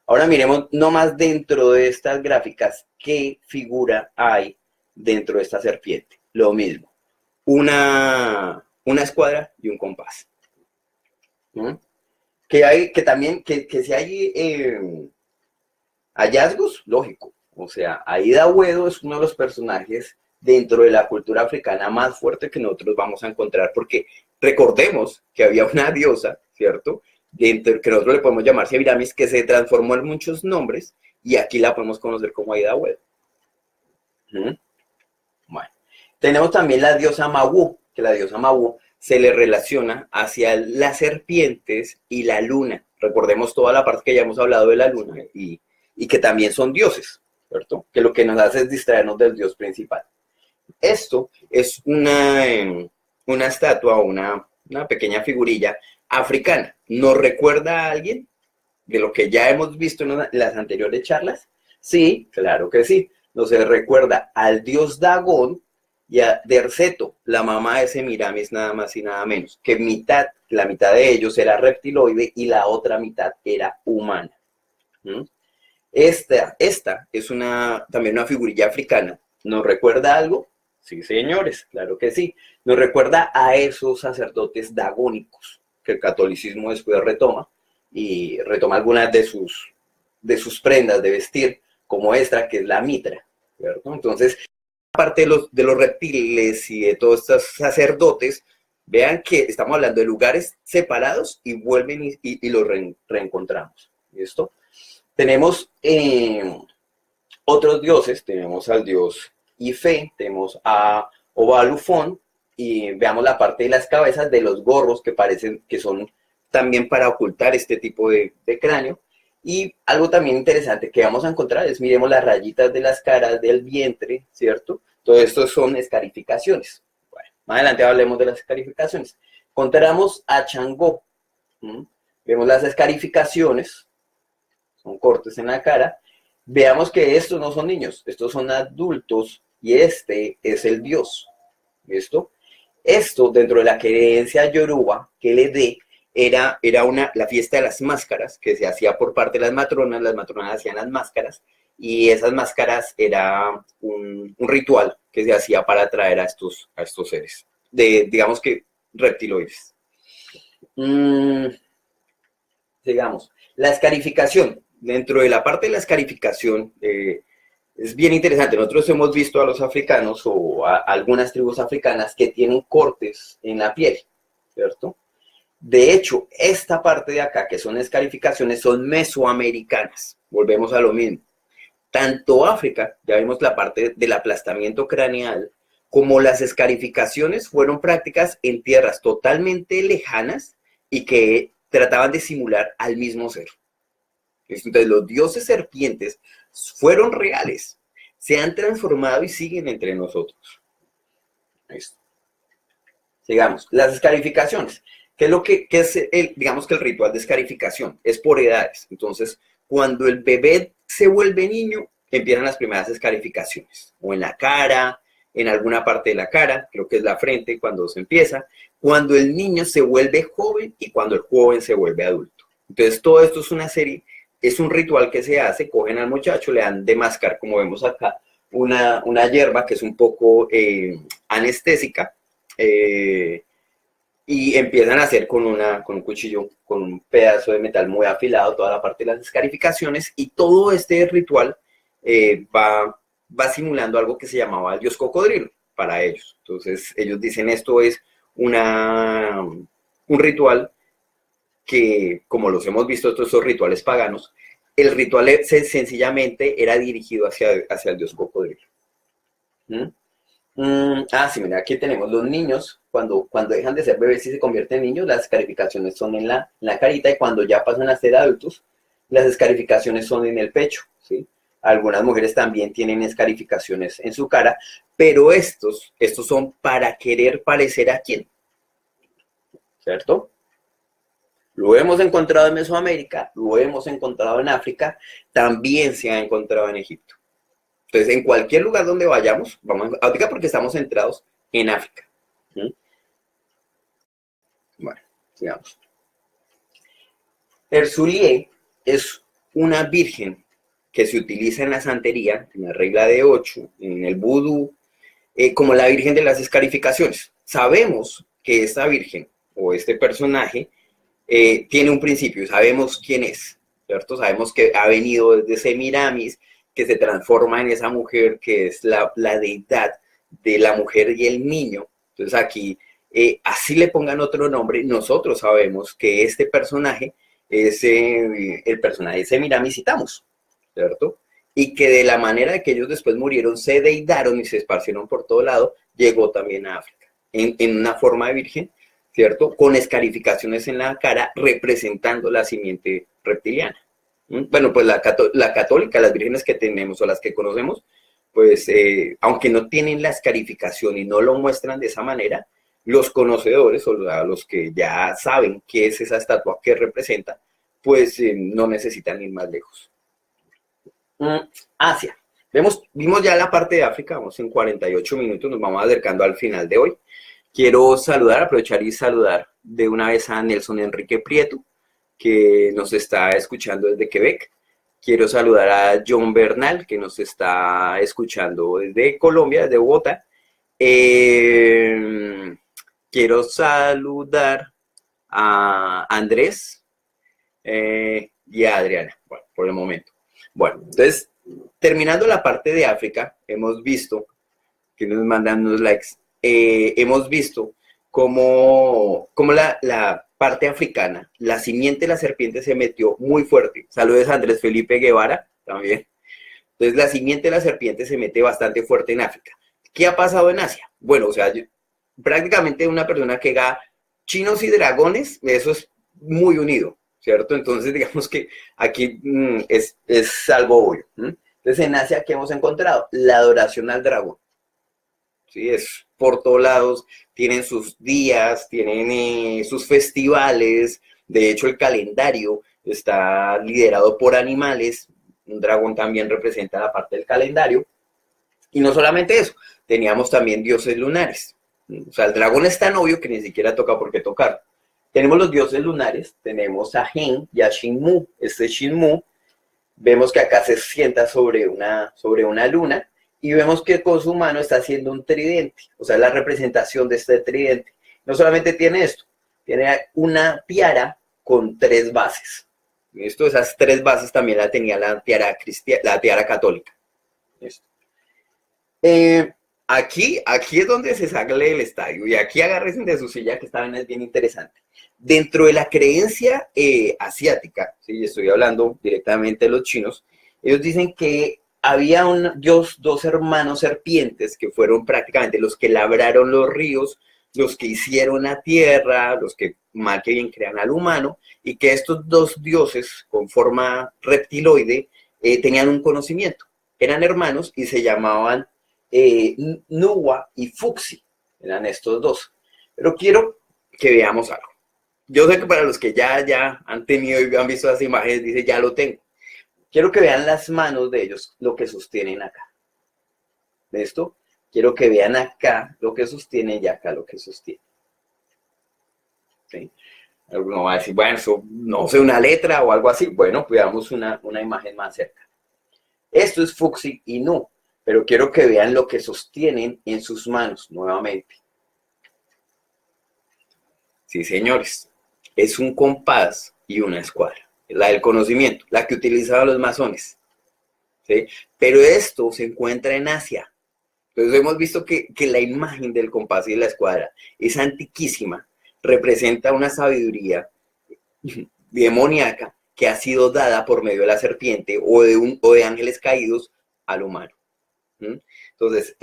Ahora miremos nomás dentro de estas gráficas qué figura hay dentro de esta serpiente. Lo mismo, una escuadra y un compás. Que hay, que también, que si hay hallazgos, lógico. O sea, Aida Wedo es uno de los personajes dentro de la cultura africana más fuerte que nosotros vamos a encontrar, porque recordemos que había una diosa, ¿cierto? Dentro, que nosotros le podemos llamar Semiramis, que se transformó en muchos nombres, y aquí la podemos conocer como Aida Wedo. Bueno, tenemos también la diosa Mawu, que la diosa Mawu se le relaciona hacia las serpientes y la luna. Recordemos toda la parte que ya hemos hablado de la luna y que también son dioses, ¿cierto? Que lo que nos hace es distraernos del dios principal. Esto es una estatua, una pequeña figurilla africana. ¿Nos recuerda a alguien de lo que ya hemos visto en las anteriores charlas? Sí, claro que sí. Nos recuerda al dios Dagón y a Derceto, la mamá de Semiramis, nada más y nada menos, que la mitad de ellos era reptiloide y la otra mitad era humana. Esta es también una figurilla africana. ¿Nos recuerda algo? Sí, señores, claro que sí. Nos recuerda a esos sacerdotes dagónicos que el catolicismo después retoma y retoma algunas de sus prendas de vestir, como esta, que es la mitra, ¿cierto? Entonces, aparte de los reptiles y de todos estos sacerdotes, vean que estamos hablando de lugares separados y vuelven y los reencontramos. ¿Listo? Tenemos otros dioses, tenemos al dios Ife, tenemos a Obalufón, y veamos la parte de las cabezas de los gorros que parecen que son también para ocultar este tipo de cráneo. Y algo también interesante que vamos a encontrar es, miremos las rayitas de las caras del vientre, ¿cierto? Todo esto son escarificaciones. Bueno, más adelante hablemos de las escarificaciones. Encontramos a Changó. Vemos las escarificaciones, son cortes en la cara. Veamos que estos no son niños, estos son adultos y este es el dios. ¿Listo? Esto dentro de la creencia yoruba que le dé era la fiesta de las máscaras que se hacía por parte de las matronas hacían las máscaras y esas máscaras era un ritual que se hacía para atraer a estos seres, digamos que reptiloides. Digamos, la escarificación, dentro de la parte de la escarificación es bien interesante. Nosotros hemos visto a los africanos o a algunas tribus africanas que tienen cortes en la piel, ¿cierto? De hecho, esta parte de acá, que son escarificaciones, son mesoamericanas. Volvemos a lo mismo. Tanto África, ya vimos la parte del aplastamiento craneal, como las escarificaciones fueron prácticas en tierras totalmente lejanas y que trataban de simular al mismo ser. Entonces, los dioses serpientes fueron reales, se han transformado y siguen entre nosotros. Listo. Sigamos. Las escarificaciones. ¿Qué es lo que es digamos que el ritual de escarificación? Es por edades. Entonces, cuando el bebé se vuelve niño, empiezan las primeras escarificaciones. O en la cara, en alguna parte de la cara, creo que es la frente cuando se empieza. Cuando el niño se vuelve joven y cuando el joven se vuelve adulto. Entonces, todo esto es una serie, es un ritual que se hace, cogen al muchacho, le dan de mascar, como vemos acá, una hierba que es un poco anestésica, y empiezan a hacer con un cuchillo, con un pedazo de metal muy afilado, toda la parte de las escarificaciones, y todo este ritual va simulando algo que se llamaba el dios cocodrilo para ellos. Entonces ellos dicen esto es un ritual que, como los hemos visto, todos esos rituales paganos, el ritual sencillamente era dirigido hacia el dios cocodrilo. Sí, mira, aquí tenemos los niños, cuando dejan de ser bebés y se convierten en niños, las escarificaciones son en la carita, y cuando ya pasan a ser adultos, las escarificaciones son en el pecho, ¿sí? Algunas mujeres también tienen escarificaciones en su cara, pero estos son para querer parecer a quién, ¿cierto? Lo hemos encontrado en Mesoamérica, lo hemos encontrado en África, también se ha encontrado en Egipto. Entonces, en cualquier lugar donde vayamos, vamos a África porque estamos centrados en África. Bueno, sigamos. Erzulie es una virgen que se utiliza en la santería, en la regla de 8, en el vudú, como la virgen de las escarificaciones. Sabemos que esta virgen o este personaje tiene un principio, sabemos quién es, ¿cierto? Sabemos que ha venido desde Semiramis, que se transforma en esa mujer que es la deidad de la mujer y el niño. Entonces aquí, así le pongan otro nombre, nosotros sabemos que este personaje es el personaje de Semiramis y Tammuz, ¿cierto? Y que de la manera de que ellos después murieron, se deidaron y se esparcieron por todo lado, llegó también a África, en una forma de virgen, ¿cierto? Con escarificaciones en la cara, representando la simiente reptiliana. Bueno, pues la católica, las vírgenes que tenemos o las que conocemos, pues aunque no tienen la escarificación y no lo muestran de esa manera, los conocedores o los que ya saben qué es esa estatua que representa, pues no necesitan ir más lejos. Asia. Vimos ya la parte de África, vamos en 48 minutos, nos vamos acercando al final de hoy. Quiero aprovechar y saludar de una vez a Nelson Enrique Prieto, que nos está escuchando desde Quebec. Quiero saludar a John Bernal, que nos está escuchando desde Colombia, desde Bogotá. Quiero saludar a Andrés y a Adriana, bueno, por el momento. Bueno, entonces, terminando la parte de África, hemos visto, que nos mandan unos likes, hemos visto cómo la parte africana, la simiente de la serpiente se metió muy fuerte. Saludos a Andrés Felipe Guevara también. Entonces, la simiente de la serpiente se mete bastante fuerte en África. ¿Qué ha pasado en Asia? Bueno, o sea, prácticamente una persona que haga chinos y dragones, eso es muy unido. ¿cierto? Entonces, digamos que aquí es algo obvio. Entonces, en Asia, ¿qué hemos encontrado? La adoración al dragón. ¿Sí? Es por todos lados, tienen sus días, tienen sus festivales, de hecho el calendario está liderado por animales, un dragón también representa la parte del calendario, y no solamente eso, teníamos también dioses lunares, o sea, el dragón es tan obvio que ni siquiera toca por qué tocar. Tenemos los dioses lunares, tenemos a Gen y a Shinmu. Este Shinmu, vemos que acá se sienta sobre una luna, y vemos que con su mano está haciendo un tridente, o sea, la representación de este tridente. No solamente tiene esto, tiene una tiara con 3 bases. ¿Listo? Esas 3 bases también la tenía la tiara católica. ¿Listo? Aquí es donde se sale el estadio, y aquí agárrense de su silla, que esta es bien interesante. Dentro de la creencia asiática, ¿sí? Estoy hablando directamente de los chinos, ellos dicen que había dos hermanos serpientes que fueron prácticamente los que labraron los ríos, los que hicieron la tierra, los que mal que bien crean al humano, y que estos 2 dioses con forma reptiloide tenían un conocimiento. Eran hermanos y se llamaban Nuwa y Fuxi, eran estos 2. Pero quiero que veamos algo. Yo sé que para los que ya han tenido y han visto las imágenes, dice, ya lo tengo. Quiero que vean las manos de ellos, lo que sostienen acá. ¿De esto? Quiero que vean acá lo que sostienen y acá lo que sostienen. ¿Sí? Alguno va a decir, bueno, eso no sé, una letra o algo así. Bueno, veamos una imagen más cerca. Esto es Fuxi y Nu, pero quiero que vean lo que sostienen en sus manos nuevamente. Sí, señores, es un compás y una escuadra, la del conocimiento, la que utilizaban los masones. ¿Sí? Pero esto se encuentra en Asia. Entonces hemos visto que la imagen del compás y de la escuadra es antiquísima, representa una sabiduría demoníaca que ha sido dada por medio de la serpiente o de ángeles caídos al humano. Entonces,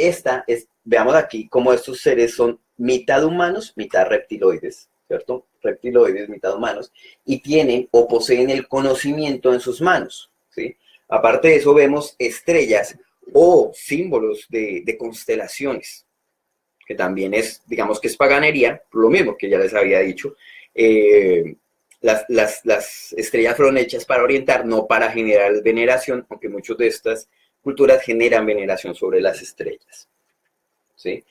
veamos aquí cómo estos seres son mitad humanos, mitad reptiloides, ¿cierto? Reptiloides, mitad humanos, y tienen o poseen el conocimiento en sus manos, ¿sí? Aparte de eso, vemos estrellas o símbolos de constelaciones, que también es, digamos que es paganería, lo mismo que ya les había dicho. Las estrellas fueron hechas para orientar, no para generar veneración, aunque muchas de estas culturas generan veneración sobre las estrellas. ¿Sí?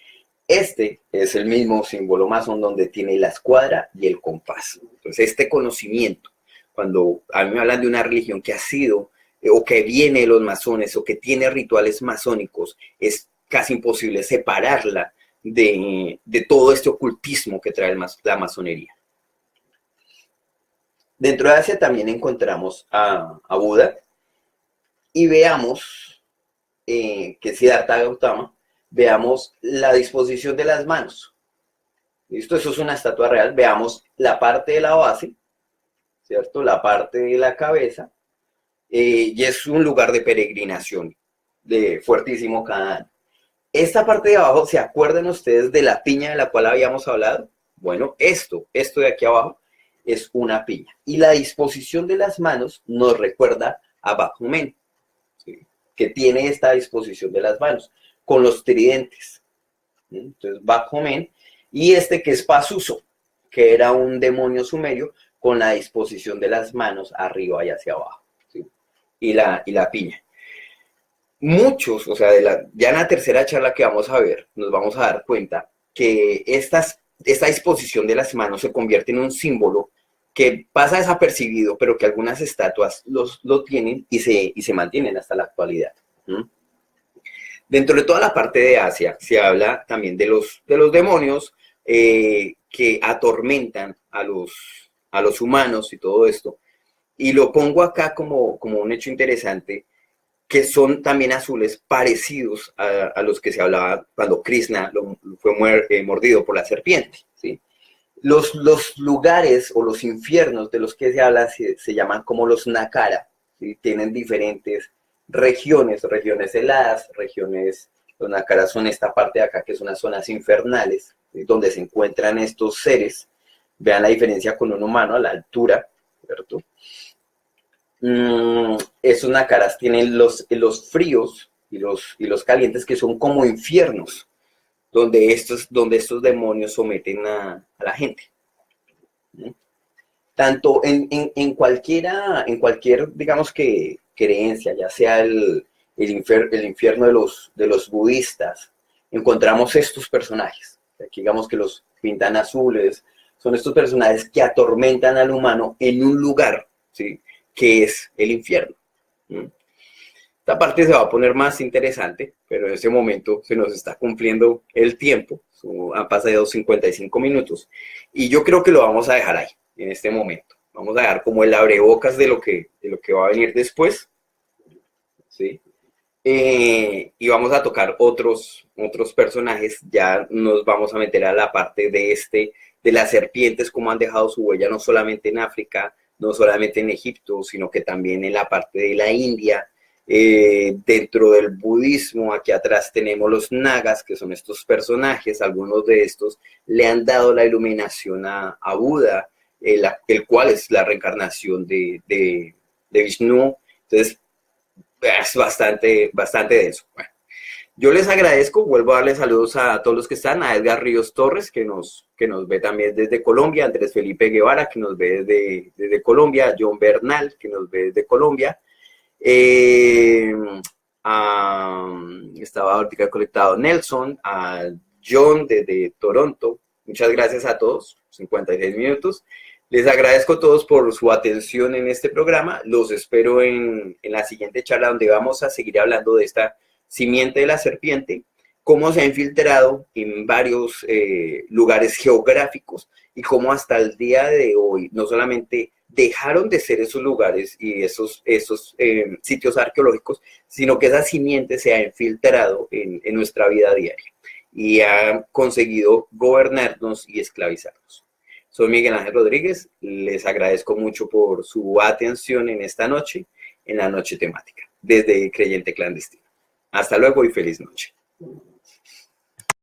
Este es el mismo símbolo masón donde tiene la escuadra y el compás. Entonces, este conocimiento, cuando a mí me hablan de una religión que ha sido o que viene de los masones o que tiene rituales masónicos, es casi imposible separarla de todo este ocultismo que trae la masonería. Dentro de Asia también encontramos a Buda, y veamos que Siddhartha Gautama, veamos la disposición de las manos. ¿Listo? Eso es una estatua real. Veamos la parte de la base, ¿cierto? La parte de la cabeza, y es un lugar de peregrinación, de fuertísimo cada año. Esta parte de abajo, ¿se acuerdan ustedes de la piña de la cual habíamos hablado? Bueno, esto de aquí abajo es una piña. Y la disposición de las manos nos recuerda a Bakumen, ¿sí? Que tiene esta disposición de las manos, con los tridentes. Entonces, Bakumen, y este que es Pazuzu, que era un demonio sumerio, con la disposición de las manos arriba y hacia abajo, ¿sí? y la piña. Muchos, o sea, ya en la tercera charla que vamos a ver, nos vamos a dar cuenta que esta disposición de las manos se convierte en un símbolo que pasa desapercibido, pero que algunas estatuas lo tienen y se mantienen hasta la actualidad. Dentro de toda la parte de Asia se habla también de los demonios que atormentan a los humanos y todo esto. Y lo pongo acá como un hecho interesante, que son también azules, parecidos a los que se hablaba cuando Krishna fue mordido por la serpiente, ¿sí? Los lugares o los infiernos de los que se habla se llaman como los Nakara, ¿sí? Tienen diferentes regiones heladas, los Nakara son esta parte de acá que son las zonas infernales, ¿sí? Donde se encuentran estos seres. Vean la diferencia con un humano a la altura, ¿cierto? Esos nácaras tienen los fríos y los calientes, que son como infiernos, donde estos demonios someten a la gente. Tanto en cualquier, digamos que, creencia, ya sea el infierno de los budistas, encontramos estos personajes. Aquí digamos que los pintan azules, son estos personajes que atormentan al humano en un lugar, ¿sí?, que es el infierno. Esta parte se va a poner más interesante, pero en este momento se nos está cumpliendo el tiempo. Han pasado 55 minutos y yo creo que lo vamos a dejar ahí, en este momento. Vamos a dejar como el abrebocas de lo que va a venir después, ¿sí? Y vamos a tocar otros personajes. Ya nos vamos a meter a la parte de las serpientes, cómo han dejado su huella no solamente en África, no solamente en Egipto, sino que también en la parte de la India. Dentro del budismo, aquí atrás tenemos los nagas, que son estos personajes. Algunos de estos le han dado la iluminación a Buda, el cual es la reencarnación de Vishnu. Entonces, es bastante denso. Bueno, yo les agradezco, vuelvo a darles saludos a todos los que están, a Edgar Ríos Torres, que nos ve también desde Colombia, Andrés Felipe Guevara, que nos ve desde Colombia, John Bernal, que nos ve desde Colombia. Estaba ahorita conectado Nelson, a John desde Toronto. Muchas gracias a todos, 56 minutos. Les agradezco a todos por su atención en este programa. Los espero en la siguiente charla, donde vamos a seguir hablando de esta simiente de la serpiente, cómo se ha infiltrado en varios lugares geográficos y cómo hasta el día de hoy no solamente dejaron de ser esos lugares y esos sitios arqueológicos, sino que esa simiente se ha infiltrado en nuestra vida diaria y ha conseguido gobernarnos y esclavizarnos. Soy Miguel Ángel Rodríguez, les agradezco mucho por su atención en esta noche, en la noche temática, desde Creyente Clandestino. Hasta luego y feliz noche.